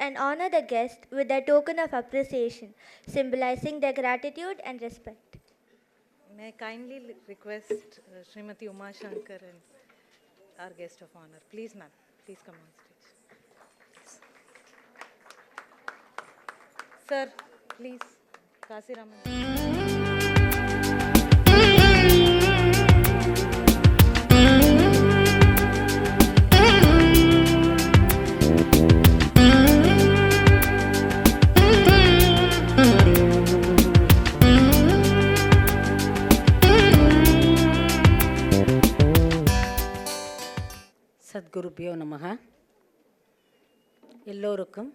and honor the guest with their token of appreciation, symbolizing their gratitude and respect. May I kindly request Srimati Uma Shankar and our guest of honor. Please, ma'am. Please come on stage. Sir, please. Kasiraman. சத்குருபியோ நமக. எல்லோருக்கும்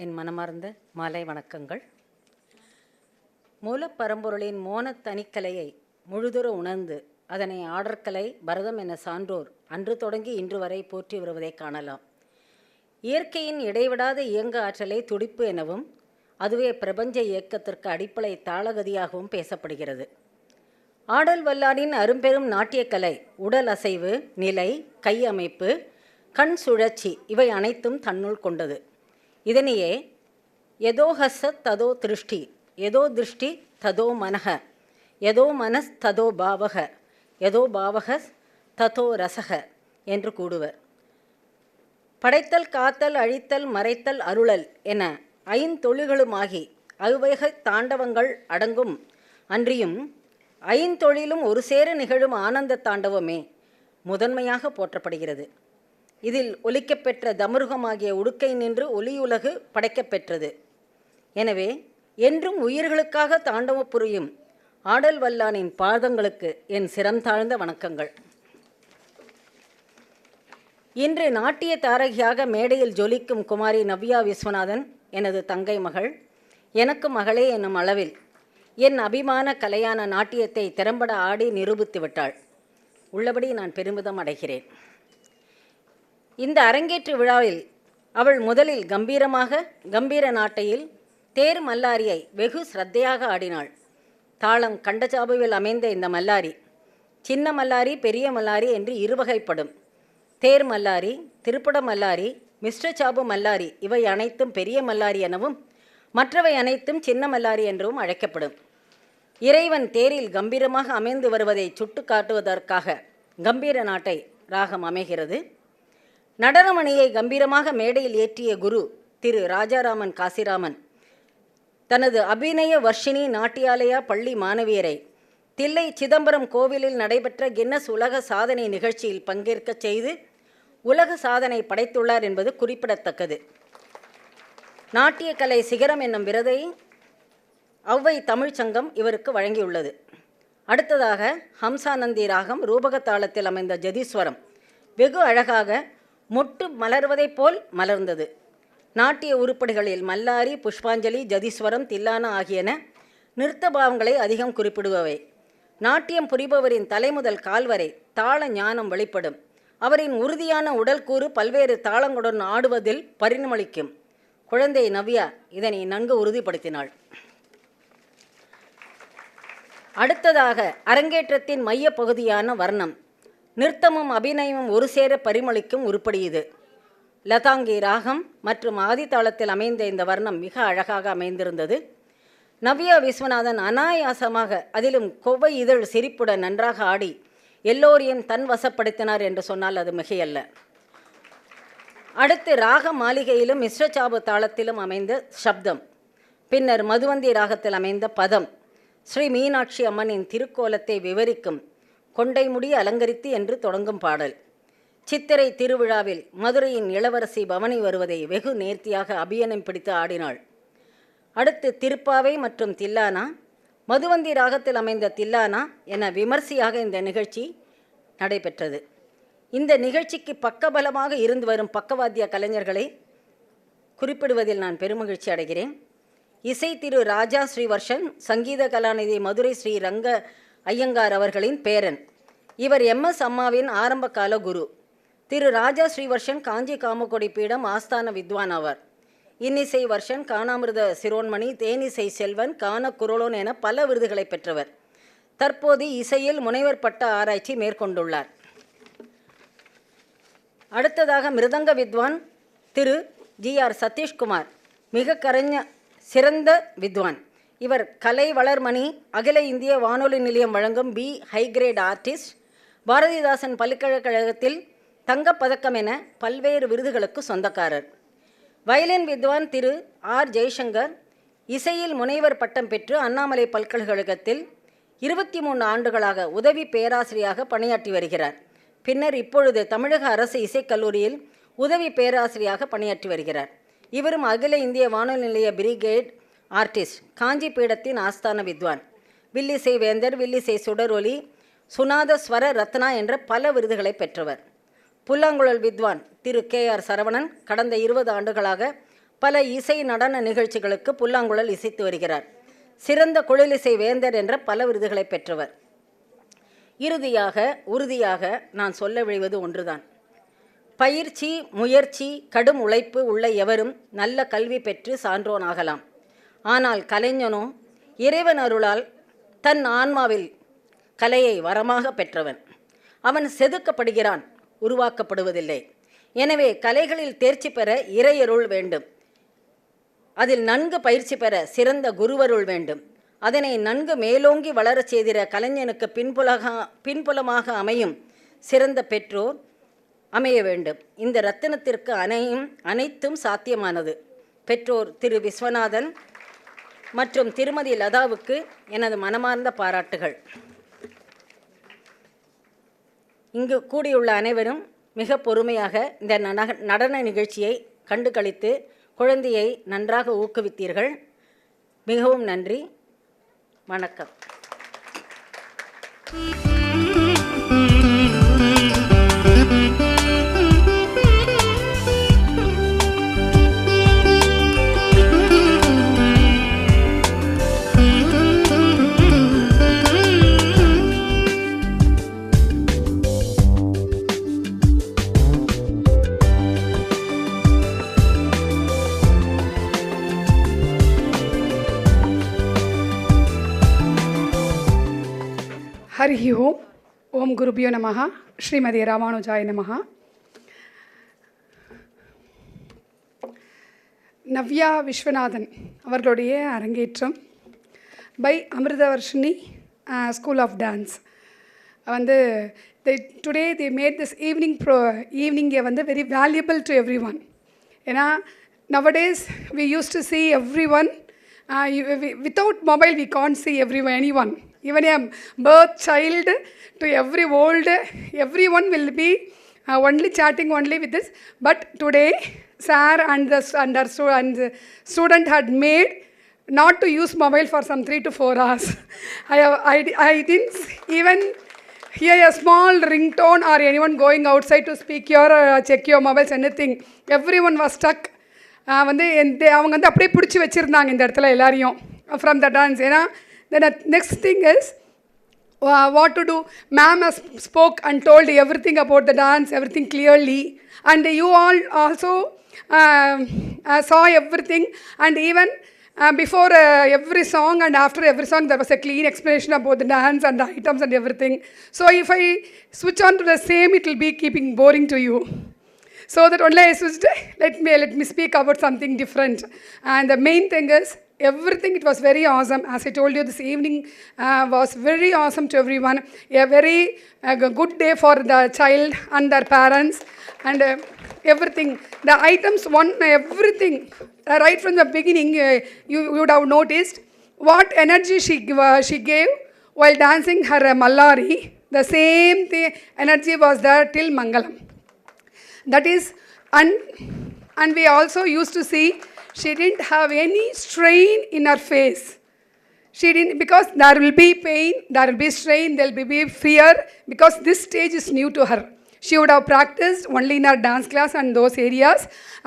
என் மனமார்ந்த மாலை வணக்கங்கள். மூலப்பரம்பொருளின் மோனத் தனிக்கலையை முழுதுற உணர்ந்து அதனை ஆடற்கலை பரதம் என சான்றோர் அன்று தொடங்கி இன்று வரை போற்றி வருவதை காணலாம். இயற்கையின் இடைவிடாத இயங்க ஆற்றலை துடிப்பு எனவும் அதுவே பிரபஞ்ச இயக்கத்திற்கு அடிப்படை தாளகதியாகவும் பேசப்படுகிறது. ஆடல் வல்லாரின் அரும்பெரும் நாட்டியக்கலை உடல் அசைவு, நிலை, கை அமைப்பு, கண் சுழற்சி இவை அனைத்தும் தன்னுள் கொண்டது. இதனையே எதோ ஹசத் ததோ திருஷ்டி, எதோ திருஷ்டி ததோ மனக, எதோ மனஸ் ததோ பாவக, எதோ பாவக ததோ ரசக என்று கூடுவர். படைத்தல், காத்தல், அழித்தல், மறைத்தல், அருளல் என ஐந்தொழில்களுமாகி அவ்வைகை தாண்டவங்கள் அடங்கும். அன்றியும் ஐந்தொழிலும் ஒரு சேர நிகழும் ஆனந்த தாண்டவமே முதன்மையாக போற்றப்படுகிறது. இதில் ஒலிக்கப்பெற்ற தமுருகமாகிய உடுக்கை நின்று ஒலியுலகு படைக்கப்பெற்றது. எனவே என்றும் உயிர்களுக்காக தாண்டவ புரியும் ஆடல் வல்லானின் பாதங்களுக்கு என் சிரம் தாழ்ந்த வணக்கங்கள். இன்று நாட்டிய தாரகியாக மேடையில் ஜொலிக்கும் குமாரி நவ்யா விஸ்வநாதன் எனது தங்கை மகள். எனக்கு மகளே என்னும் அளவில் என் அபிமான கலையான நாட்டியத்தை திறம்பட ஆடி நிரூபித்து விட்டாள். உள்ளபடி நான் பெருமிதம் அடைகிறேன். இந்த அரங்கேற்று விழாவில் அவள் முதலில் கம்பீர நாட்டையில் தேர் மல்லாரியை வெகு சிரத்தையாக ஆடினாள். தாளம் கண்டச்சாபுவில் அமைந்த இந்த மல்லாரி சின்ன மல்லாரி, பெரிய மல்லாரி என்று இருவகைப்படும். தேர் மல்லாரி, திருப்பட மல்லாரி, மிஸ்ர சாபு மல்லாரி இவை அனைத்தும் பெரிய மல்லாரி எனவும் மற்றவை அனைத்தும் சின்ன மல்லாரி என்றும் அழைக்கப்படும். இறைவன் தேரில் கம்பீரமாக அமைந்து வருவதை சுட்டு காட்டுவதற்காக கம்பீர நாட்டை ராகம் அமைகிறது. நடனமணியை கம்பீரமாக மேடையில் ஏற்றிய குரு திரு ராஜாராமன் காசிராமன் தனது அபிநய வர்ஷினி நாட்டியாலயா பள்ளி மாணவியரை தில்லை சிதம்பரம் கோவிலில் நடைபெற்ற கின்னஸ் உலக சாதனை நிகழ்ச்சியில் பங்கேற்க செய்து உலக சாதனை படைத்துள்ளார் என்பது குறிப்பிடத்தக்கது. நாட்டியக்கலை சிகரம் என்னும் விருதை ஔவை தமிழ்ச்சங்கம் இவருக்கு வழங்கியுள்ளது. அடுத்ததாக ஹம்சானந்தி ராகம் ரூபக தாளத்தில் அமைந்த ஜதீஸ்வரம் வெகு அழகாக மொட்டு மலர்வதைப் போல் மலர்ந்தது. நாட்டிய உருப்படிகளில் மல்லாரி, புஷ்பாஞ்சலி, ஜதீஸ்வரம், தில்லானா ஆகியன நிறுத்த பாவங்களை அதிகம் குறிப்பிடுபவை. நாட்டியம் புரிபவரின் தலைமுதல் கால்வரை தாள ஞானம் வெளிப்படும். அவரின் உறுதியான உடல் கூறு பல்வேறு தாளங்களுடன் ஆடுவதில் பரிணமளிக்கும். குழந்தை நவ்யா இதனை நன்கு உறுதிப்படுத்தினாள். அடுத்ததாக அரங்கேற்றத்தின் மைய பகுதியான வர்ணம். நிறுத்தமும் அபிநயமும் ஒரு சேர பரிமளிக்கும் உருப்படி இது. லதாங்கி ராகம் மற்றும் ஆதித்தாளத்தில் அமைந்த இந்த வர்ணம் மிக அழகாக அமைந்திருந்தது. நவ்யா விஸ்வநாதன் அனாயாசமாக அதிலும் கொவ்வை இதழ் சிரிப்புடன் நன்றாக ஆடி எல்லோரையும் தன் வசப்படுத்தினார் என்று சொன்னால் அது மிகையல்ல. அடுத்து ராக மாளிகையிலும் மிஸ்ரச்சாபு தாளத்திலும் அமைந்த சப்தம், பின்னர் மதுவந்தி ராகத்தில் அமைந்த பதம், ஸ்ரீ மீனாட்சி அம்மனின் திருக்கோலத்தை விவரிக்கும் கொண்டை முடி அலங்கரித்து என்று தொடங்கும் பாடல். சித்திரை திருவிழாவில் மதுரையின் இளவரசி பவனி வருவதை வெகு நேர்த்தியாக அபியனம் பிடித்து ஆடினாள். அடுத்து திருப்பாவை மற்றும் தில்லானா, மதுவந்தி ராகத்தில் அமைந்த தில்லானா என விமர்சையாக இந்த நிகழ்ச்சி நடைபெற்றது. இந்த நிகழ்ச்சிக்கு பக்கபலமாக இருந்து வரும் பக்கவாத்திய கலைஞர்களை குறிப்பிடுவதில் நான் பெருமகிழ்ச்சி அடைகிறேன். இசை திரு ராஜா ஸ்ரீவர்ஷன், சங்கீத கலாநிதி மதுரை ஸ்ரீ ரங்க ஐயங்கார் அவர்களின் பேரன். இவர் MS அம்மாவின் ஆரம்பகால குரு. திரு ராஜா ஸ்ரீவர்ஷன் காஞ்சி காமக்கொடி பீடம் ஆஸ்தான வித்வான் ஆவார். இன்னிசை வர்ஷன், கானாமிருத சிரோன்மணி, தேனிசை செல்வன், கான குரலோன் என பல விருதுகளை பெற்றவர். தற்போது இசையில் முனைவர் பட்ட ஆராய்ச்சி மேற்கொண்டுள்ளார். அடுத்ததாக மிருதங்க வித்வான் திரு ஜி.ஆர். சதீஷ்குமார் மிக சிறந்த வித்வான். இவர் கலை வளர்மணி அகில இந்திய வானொலி நிலையம் வழங்கும் பி ஹைகிரேட் ஆர்டிஸ்ட், பாரதிதாசன் பல்கலைக்கழகத்தில் தங்கப்பதக்கம் என பல்வேறு விருதுகளுக்கு சொந்தக்காரர். வயலின் வித்வான் திரு ஆர். ஜெய்சங்கர் இசையில் முனைவர் பட்டம் பெற்று அண்ணாமலை பல்கலைக்கழகத்தில் 23 ஆண்டுகளாக உதவி பேராசிரியராக பணியாற்றி வருகிறார். பின்னர் இப்பொழுது தமிழக அரசு இசைக்கல்லூரியில் உதவி பேராசிரியராக பணியாற்றி வருகிறார். இவரும் அகில இந்திய வானொலி நிலைய பிரிகேட் ஆர்டிஸ்ட், காஞ்சி பீடத்தின் ஆஸ்தான வித்வான், வில்லிசை வேந்தர், வில்லிசை சுடரொலி, சுனாத ஸ்வர ரத்னா என்ற பல விருதுகளை பெற்றவர். புல்லாங்குழல் வித்வான் திரு கே.ஆர். சரவணன் கடந்த 20 ஆண்டுகளாக பல இசை நடன நிகழ்ச்சிகளுக்கு புல்லாங்குழல் இசைத்து வருகிறார். சிறந்த குழலிசை வேந்தர் என்ற பல விருதுகளை பெற்றவர். உறுதியாக நான் சொல்ல விழைவது ஒன்றுதான். பயிற்சி, முயற்சி, கடும் உழைப்பு உள்ள எவரும் நல்ல கல்வி பெற்று சான்றோனாகலாம். ஆனால் கலைஞனோ இறைவன் அருளால் தன் ஆன்மாவில் கலையை வரமாக பெற்றவன். அவன் செதுக்கப்படுகிறான், உருவாக்கப்படுவதில்லை. எனவே கலைகளில் தேர்ச்சி பெற இறையருள் வேண்டும். அதில் நன்கு பயிற்சி பெற சிறந்த குருவருள் வேண்டும். அதனை நன்கு மேலோங்கி வளரச் செய்திட கலைஞனுக்கு பின்புலமாக அமையும் சிறந்த பெற்றோர் அமைய வேண்டும். இந்த ரத்தினத்திற்கு அனைத்தும் சாத்தியமானது. பெற்றோர் திரு விஸ்வநாதன் மற்றும் திருமதி லதாவுக்கு எனது மனமார்ந்த பாராட்டுகள். இங்கு கூடியுள்ள அனைவரும் மிக பொறுமையாக இந்த நடன நிகழ்ச்சியை கண்டு களித்து குழந்தையை நன்றாக ஊக்குவித்தீர்கள். மிகவும் நன்றி. வணக்கம். ஹரி ஓம். ஓம் குருபியோ நமஹ. ஸ்ரீமதி ராமானுஜாய நமஹ. நவ்யா விஸ்வநாதன் அவர்களுடைய அரங்கேற்றம் by Amritavarshini school of dance வந்து டுடே தே மேட் திஸ் ஈவினிங்கை வந்து very valuable to everyone. ஏன்னா nowadays we use to see everyone. Without mobile we can't see anyone. Even a birth child to every old, everyone will be only chatting only with this. But today, sir and the student had made not to use mobile for some 3 to 4 hours. I didn't even hear a small ringtone or anyone going outside to speak your check your mobiles, anything. Everyone was stuck. வந்து அவங்க வந்து அப்படியே பிடிச்சி வச்சுருந்தாங்க இந்த இடத்துல எல்லாரையும் from the dance. ஏன்னா then next thing is what to do. Ma'am has spoke and told everything about the dance, everything clearly, and you all also saw everything. And even before every song and after every song there was a clean explanation about the dance and the items and everything. So if I switch on to the same, it will be keeping boring to you. So that only I switched. Let me speak about something different. And the main thing is everything. It was very awesome. As I told you, this evening was very awesome to everyone. A very good day for the child and their parents and everything. The items, everything. Right from the beginning, you would have noticed what energy she gave while dancing her Mallari. The same energy was there till Mangalam. That is, and we also used to see she didn't have any strain in her face. She didn't, because there will be pain, there will be strain, there will be fear, because this stage is new to her. She would have practiced only in her dance class and those areas,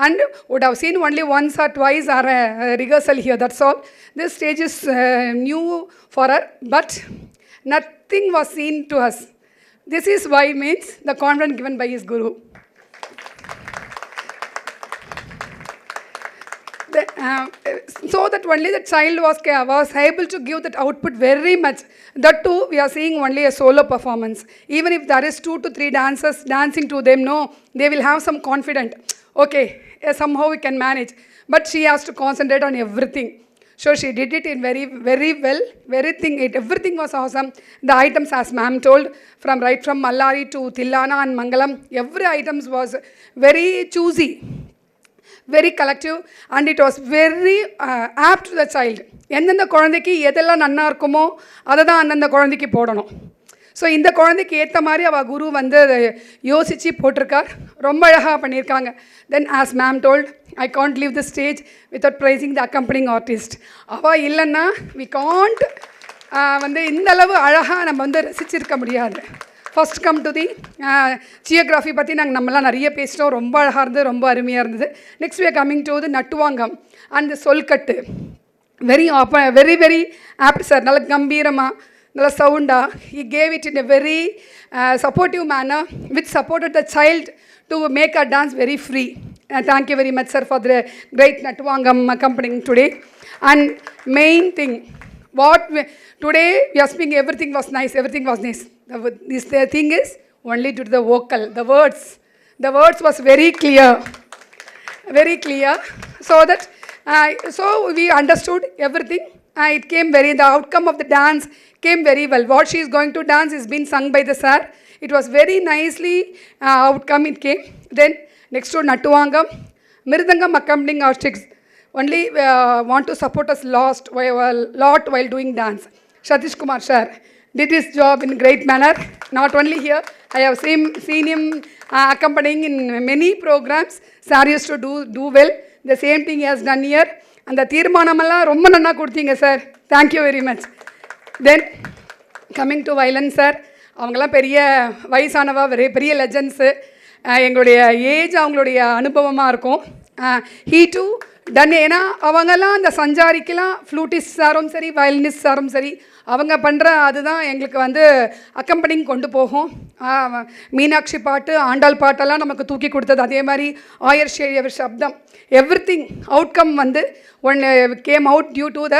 and would have seen only once or twice or a rehearsal here, that's all. This stage is new for her, but nothing was seen to us. This is why means the confidence given by his guru. So that only the child was able to give that output very much. That too, we are seeing only a solo performance. Even if there is 2 to 3 dancers dancing to them, no, they will have some confidence. okay, somehow we can manage. But she has to concentrate on everything. So she did it in very, very well. Everything was awesome. The items, as ma'am told, right from Mallari to Tillana and Mangalam, every items was very choosy, very collective, and it was very apt to the child. எந்தெந்த குழந்தைக்கு எதெல்லாம் நன்னா இருக்குமோ அதை தான் அந்தந்த குழந்தைக்கு போடணும். ஸோ இந்த குழந்தைக்கு ஏற்ற மாதிரி அவள் குரு வந்து அதை யோசித்து போட்டிருக்கார். ரொம்ப அழகாக பண்ணியிருக்காங்க. Then as ma'am told, I can't leave the stage without praising the accompanying artist. அவள் இல்லைன்னா வி காண்ட் வந்து இந்தளவு அழகாக நம்ம வந்து ரசிச்சிருக்க முடியாது. First come to the geography பற்றி நம்மலாம் நிறைய பேசிட்டோம். ரொம்ப அழகாக இருந்தது, ரொம்ப அருமையாக இருந்தது. Next we are coming to the nattuvangam and solkattu. Very very apt sir. நல்ல கம்பீரமாக, நல்ல சவுண்டாக, he gave it in a very supportive manner which supported the child to make our dance very free. Thank you very much, sir, for the great Natuvangam accompanying today. And main thing, today we are speaking, everything was nice. The thing is only to the vocal, the words was very clear, so that so we understood everything. The outcome of the dance came very well. What she is going to dance is being sung by the sir. It was very nicely outcome it came. Then next to Natuvangam, Mirdangam accompanying our chicks. Only want to support us lot while doing dance. Satish Kumar sir did his job in a great manner. Not only here, I have seen him accompanying in many programs. Sir used to do well. The same thing he has done here. அந்த தீர்மானமெல்லாம் ரொம்ப நல்லா கொடுத்தீங்க சார். Thank you very much. Then coming to violin sir, அவங்கெல்லாம் பெரிய வயசானவா, பெரிய legends. எங்களுடைய age அவங்களுடைய அனுபவமாக இருக்கும். ஹீ டூ டன். ஏன்னா அவங்கெல்லாம் அந்த சஞ்சாரிக்கெலாம் ஃப்ளூட்டிஸ்ட் சாரும் சரி, வயலினிஸ்ட் சாரும் சரி, அவங்க பண்ணுற அதுதான் எங்களுக்கு வந்து அக்கம்பனிங் கொண்டு போகும். மீனாட்சி பாட்டு, ஆண்டாள் பாட்டெல்லாம் நமக்கு தூக்கி கொடுத்தது. அதே மாதிரி ஆயர் ஷேயர் சப்தம், எவ்ரிதிங் அவுட்கம் வந்து one came out due to the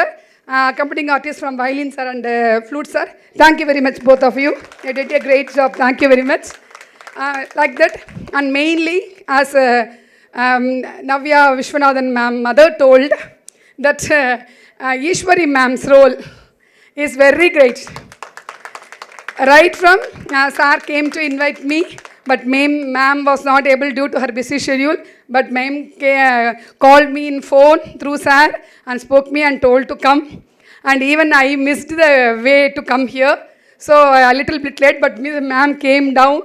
accompanying artists from violin sir and flute sir. Thank you very much, both of you. You did a great job. Thank you very much. Like that, and mainly as Navya Vishwanathan ma'am mother told that Ishwari ma'am's role is very great. Right from sir came to invite me, but ma'am was not able due to her busy schedule. But ma'am called me in phone through sir and spoke me and told to come. And even I missed the way to come here. So a little bit late, but ma'am came down,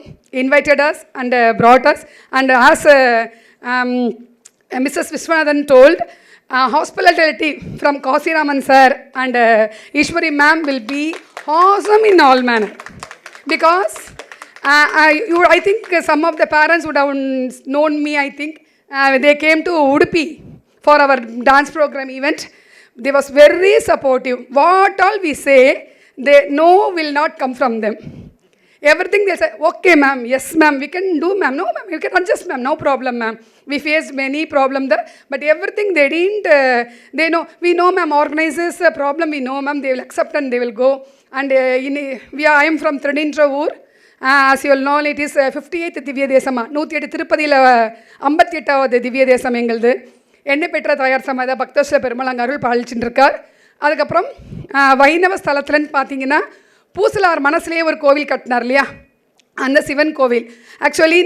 invited us and brought us. And as Mrs. Vishwanathan told, hospitality from Kausiraman sir and Ishwari ma'am will be awesome in all manner. Because I think some of the parents would have known me, I think. They came to Udupi for our dance program event. They was very supportive. What all we say, they will not come from them. Everything they say, okay ma'am, yes ma'am, we can do ma'am, no ma'am, you can adjust ma'am, no problem ma'am. We faced many problems there, but everything they didn't, they know, we know ma'am organizes a problem, we know ma'am, they will accept and they will go. And I am from Thredindravoor. As you all know, it is 58th திவ்ய தேசமா, 108 திருப்பதியில் 58வது திவ்ய தேசம் எங்களுது. என்னை பெற்ற தாயார் சமாத பக்தஸ்ல பெருமாள் அங்கே அருள் பாலிச்சுட்டு இருக்கார். அதுக்கப்புறம் வைணவ ஸ்தலத்துலன்னு பார்த்தீங்கன்னா பூசலார் மனசுலேயே ஒரு கோவில் கட்டினார் இல்லையா, அந்த சிவன் கோவில். ஆக்சுவலி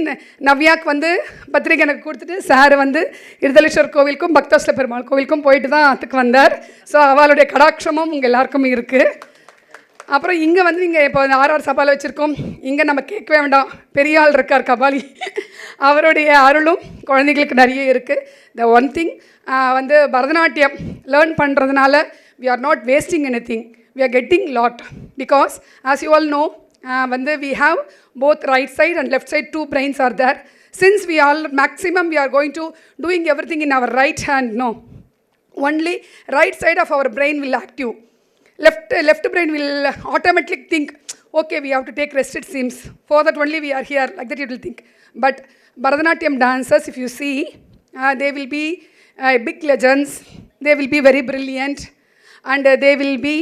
நவ்யாக்கு வந்து பத்திரிகை எனக்கு கொடுத்துட்டு சார் வந்து இருதலேஸ்வர் கோவிலுக்கும் பக்தஸ்ல பெருமாள் கோவிலுக்கும் போயிட்டு தான் அதுக்கு வந்தார். ஸோ அவளுடைய கடாட்சமும் உங்கள் எல்லாருக்கும் இருக்குது. அப்புறம் இங்கே வந்து இங்கே இப்போ ஆர்ஆர் சபாவில் வச்சுருக்கோம். இங்கே நம்ம கேட்கவே வேண்டாம், பெரிய ஆள் இருக்கார் கபாலி, அவருடைய அருளும் குழந்தைகளுக்கு நிறைய இருக்குது. த ஒன் திங் வந்து பரதநாட்டியம் லேர்ன் பண்ணுறதுனால we are not wasting anything, we are getting lot. Because as you all know, வந்து we have both right side and left side, 2 brains are there. Since we all maximum we are going to doing everything in our right hand, no, only right side of our brain will active. Left brain will automatically think, okay, we have to take rest, it seems. For that only we are here, like that it will think. But Bharatanatyam dancers, if you see, they will be big legends, they will be very brilliant, and they will be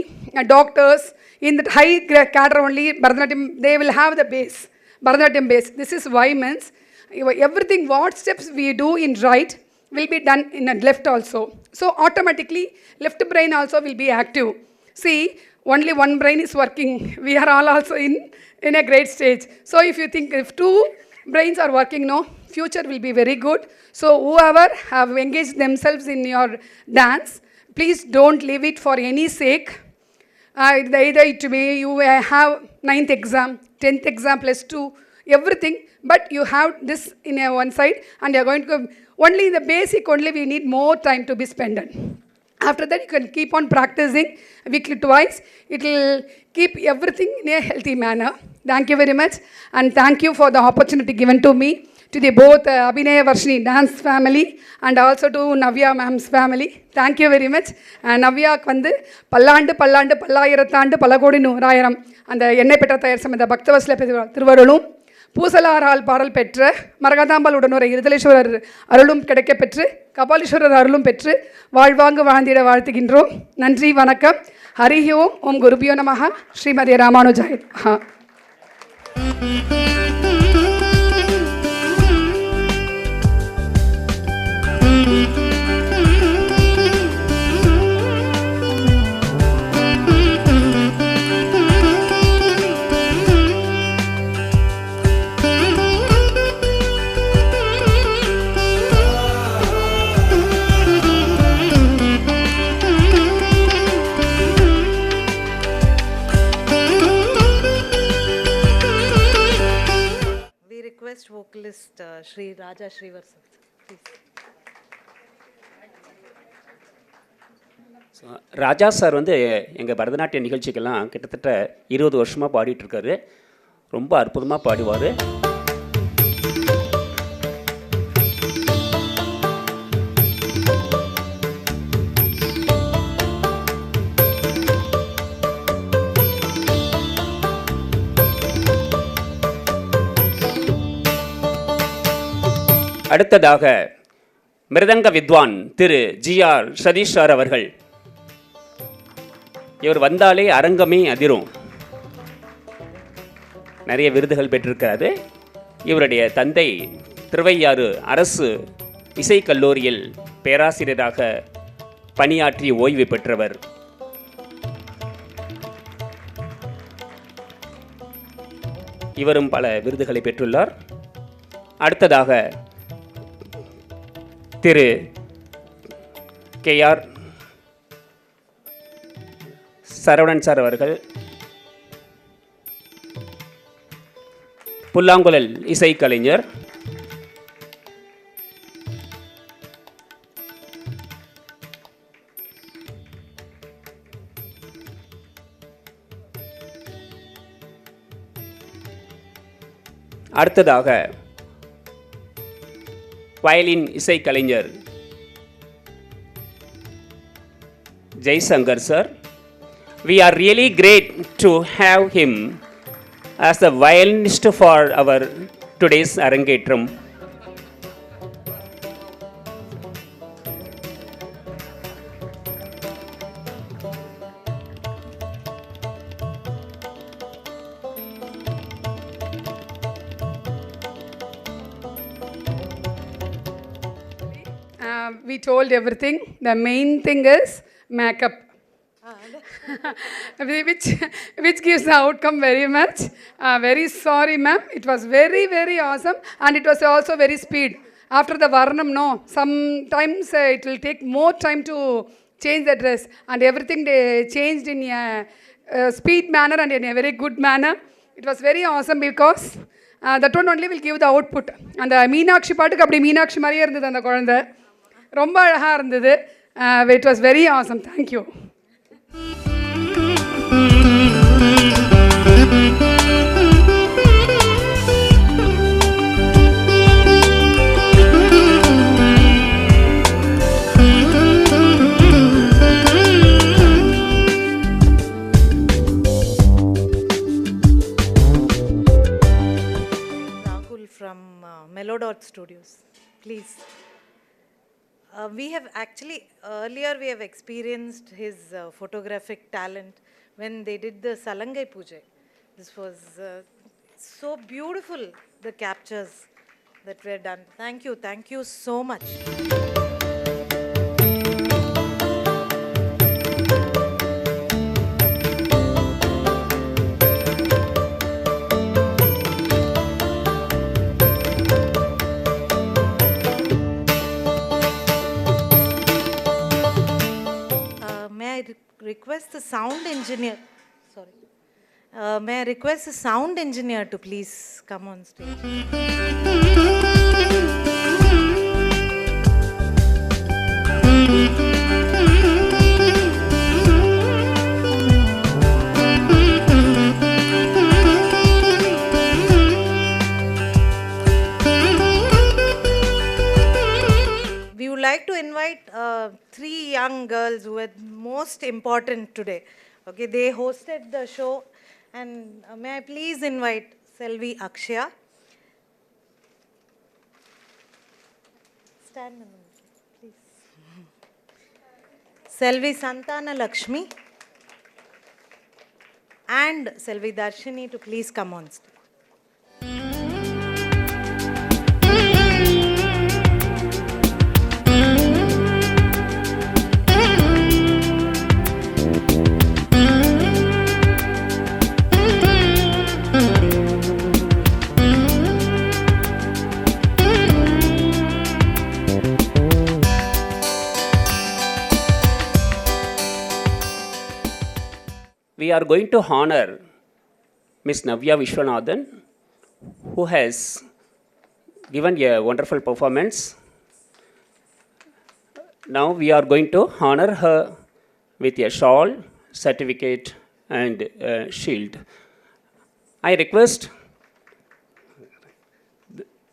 doctors. In that high cadre only, Bharatanatyam, they will have the base, Bharatanatyam base. This is why means, everything, what steps we do in right will be done in a left also. So automatically left brain also will be active. See, only one brain is working. We are all also in a great stage. So if you think if two brains are working, no, future will be very good. So whoever have engaged themselves in your dance, please don't leave it for any sake. Either it may you have 9th exam, 10th exam plus 2, everything, but you have this in one side and you are going to, only the basic only we need more time to be spent on. After that you can keep on practicing weekly twice. It will keep everything in a healthy manner. Thank you very much, and thank you for the opportunity given to me, to the both Abhinaya Varshini dance family and also to Navya ma'am's family. Thank you very much. Navyaக்கு வந்து பல்லாண்டு பல்லாயிரத்தாண்டு பல கோடி நூறாயிரம் அந்த எண்ணெய் பெற்ற தயார் சமந்த பக்தவசல திருவருளும் பூசலாரால் பாடல் பெற்ற மரகதாம்பாள் உடனுரை இருதலேஸ்வரர் அருளும் கிடைக்க பெற்று கபாலீஸ்வரர் அருளும் பெற்று வாழ்வாங்கு வாழ்ந்திட வாழ்த்துகின்றோம். நன்றி, வணக்கம். ஹரி ஓம். ஓம் குருபியோ நமஹ. ஸ்ரீமதி ராமானுஜாய நமஹ. Vocalist Shri Raja Srivarsam, please. Raja sir வந்து எங்கள் பரதநாட்டிய நிகழ்ச்சிக்கெல்லாம் கிட்டத்தட்ட 20 வருஷமாக பாடிட்டுருக்காரு. ரொம்ப அற்புதமாக பாடுவார். அடுத்ததாக மிருதங்க வித்வான் திரு ஜிஆர் சதீஷ் சார் அவர்கள். இவர் வந்தாலே அரங்கமே அதிரும். நிறைய விருதுகள் பெற்றிருக்கிறாரு. இவருடைய தந்தை திருவையாறு அரசு இசைக்கல்லூரியில் பேராசிரியராக பணியாற்றி ஓய்வு பெற்றவர். இவரும் பல விருதுகளை பெற்றுள்ளார். அடுத்ததாக திரு KR சரவணன் சார் அவர்கள் புல்லாங்குழல் இசைக்கலைஞர். அடுத்ததாக வயலின் இசைக்கலைஞர் Jaishankar sir. We are really great to have him as the violinist for our today's Arangetram. We told everything. The main thing is makeup. which gives the outcome very much. Very sorry, ma'am. It was very, very awesome, and it was also very speed. After the Varnam, no, sometimes it will take more time to change the dress, and everything they changed in a speed manner and in a very good manner. It was very awesome because that one only will give the output. And the Meenakshi பாட்டுக்கு அப்படி மீனாட்சி மாதிரியே இருந்தது அந்த குழந்தை. ரொம்ப அழகாக இருந்தது. It was very awesome. Thank you. Rahul from Melodot Studios, please. We have actually, earlier we have experienced his photographic talent when they did the Salangai Puja. This was so beautiful, the captures. that we're done. Thank you so much. May I request the sound engineer? Sorry. May I request the sound engineer to please come on stage? We would like to invite three young girls who were most important today. Okay, they hosted the show, and may I please invite Selvi Akshaya. Stand a minute, please. Selvi Santana Lakshmi and Selvi Darshini to please come on stage. We are going to honor Miss Navya Vishwanathan, who has given a wonderful performance. Now we are going to honor her with a shawl, certificate and a shield. I request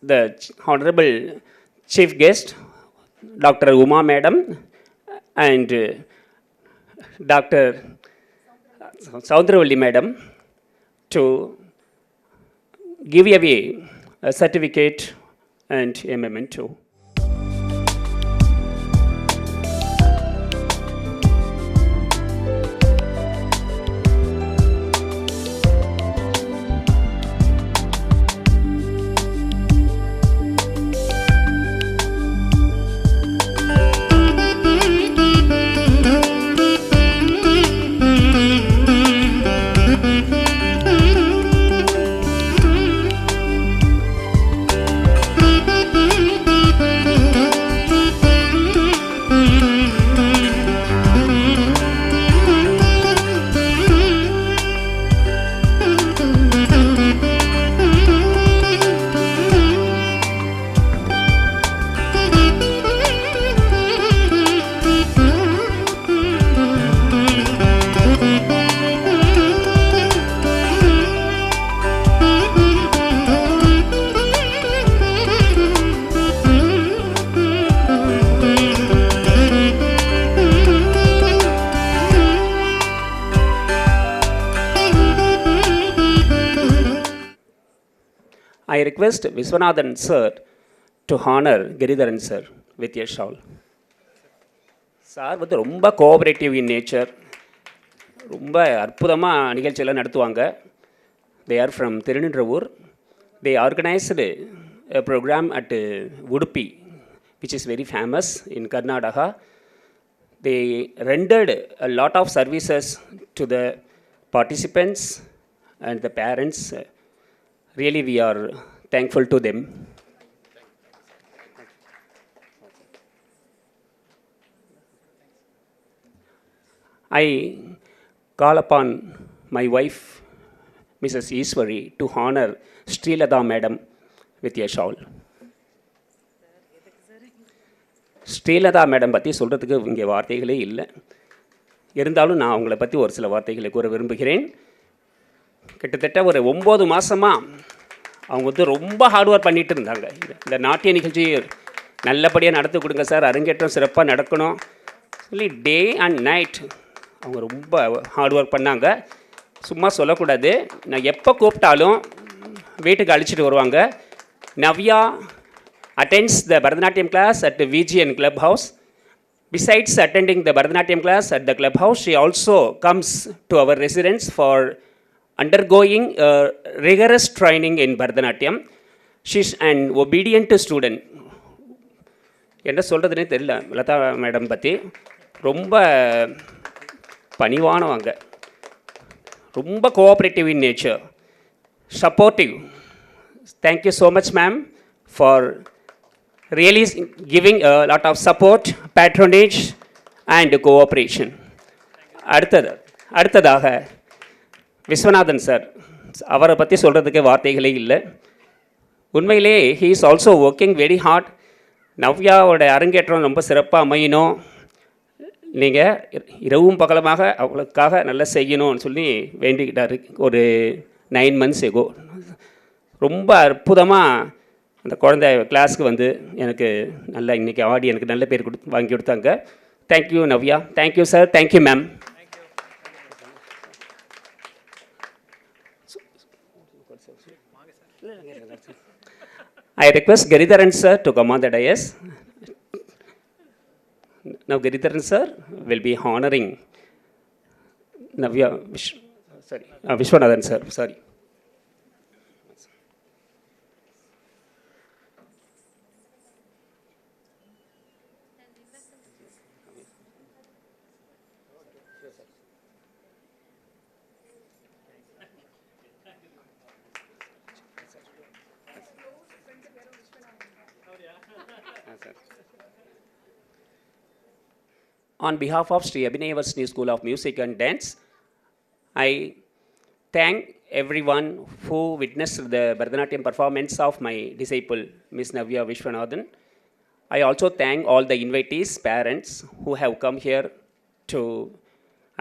the Honorable Chief Guest, Dr. Uma Madam and Dr. Soundravalli Madam to give away a certificate and a memento. I request Viswanathan sir to honor Giridharan sir with a shawl. Sir வந்து ரொம்ப cooperative in nature, ரொம்ப அற்புதமாக நிகழ்ச்சியெல்லாம் நடத்துவாங்க. They are from Thiruninravur. They organised a program at Udupi, which is very famous in Karnataka. They rendered a lot of services to the participants and the parents. Really, we are thankful to them. I call upon my wife, Mrs. Iswari, to honor Srilada Madam with a shawl. Srilatha madam பற்றி சொல்கிறதுக்கு இங்கே வார்த்தைகளே இல்லை. இருந்தாலும் நான் அவங்கள பற்றி ஒரு சில வார்த்தைகளை கூற விரும்புகிறேன். கிட்டத்தட்ட ஒரு 9 மாதமாக அவங்க வந்து ரொம்ப ஹார்ட் ஒர்க் பண்ணிகிட்டு இருந்தாங்க. இந்த நாட்டிய நிகழ்ச்சி நல்லபடியாக நடத்தி கொடுங்க சார், அரங்கேற்றம் சிறப்பாக நடக்கணும் சொல்லி டே அண்ட் நைட் அவங்க ரொம்ப ஹார்ட் ஒர்க் பண்ணாங்க. சும்மா சொல்லக்கூடாது. நான் எப்போ கூப்பிட்டாலும் வீட்டுக்கு அழைச்சிட்டு வருவாங்க. Navya attends the Bharatanatyam class at the VGN Clubhouse. Besides attending the Bharatanatyam class at the clubhouse, she also comes to our residence for undergoing rigorous training in Bharatanatyam. She's and obedient student. என்ன சொல்கிறதுனே தெரியல Latha madam பற்றி. ரொம்ப பணிவானவங்க, ரொம்ப cooperative in nature, supportive. Thank you so much ma'am for really giving a lot of support, patronage and cooperation. அடுத்ததாக Viswanathan sir, அவரை பற்றி சொல்கிறதுக்கு வார்த்தைகளே இல்லை. உண்மையிலே he is also working very hard. நவ்யாவோட அரங்கேற்றம் ரொம்ப சிறப்பாக அமையணும், நீங்கள் இரவும் பகலமாக அவளுக்காக நல்லா செய்யணும்னு சொல்லி வேண்டிக்கிட்டார் ஒரு 9 months ago. ரொம்ப அற்புதமாக அந்த குழந்தை கிளாஸுக்கு வந்து எனக்கு நல்லா இன்றைக்கி ஆடி எனக்கு நல்ல பேர் வாங்கி கொடுத்தாங்க. Thank you Navya. Thank you sir. Thank you ma'am. I request Giridharan sir to come on the dais. Now Giridharan sir will be honoring Navya Vishwanathan sir. Sorry. On behalf of Sri Abhinaya Varsini School of Music and Dance, I thank everyone who witnessed the Bharatanatyam performance of my disciple, Miss Navya Vishwanathan. I also thank all the invitees, parents who have come here to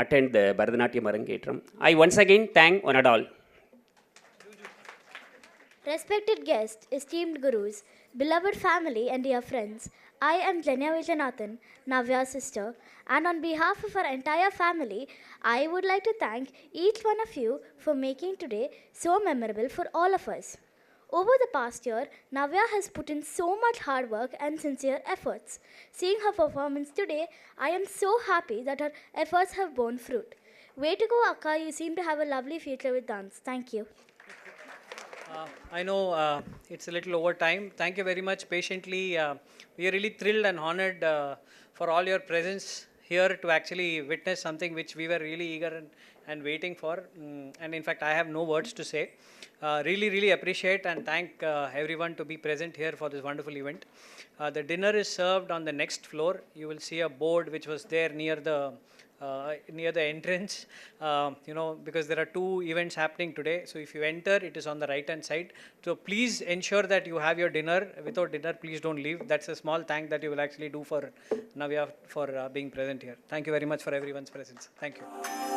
attend the Bharatanatyam Arangetram. I once again thank one and all. Respected guests, esteemed gurus, beloved family and dear friends, I am Janya Vishwanathan, Navya's sister, and on behalf of our entire family, I would like to thank each one of you for making today so memorable for all of us. Over the past year, Navya has put in so much hard work and sincere efforts. Seeing her performance today, I am so happy that her efforts have borne fruit. Way to go, Akka, you seem to have a lovely future with dance. Thank you. I know it's a little over time. Thank you very much patiently. We are really thrilled and honored for all your presence here to actually witness something which we were really eager and waiting for. And in fact, I have no words to say. Really appreciate and thank everyone to be present here for this wonderful event. The dinner is served on the next floor. You will see a board which was there near the entrance, because there are 2 events happening today. So if you enter, it is on the right hand side. So please ensure that you have your dinner. Without dinner, please don't leave. That's a small thank that you will actually do for Navya for being present here. Thank you very much for everyone's presence. Thank you.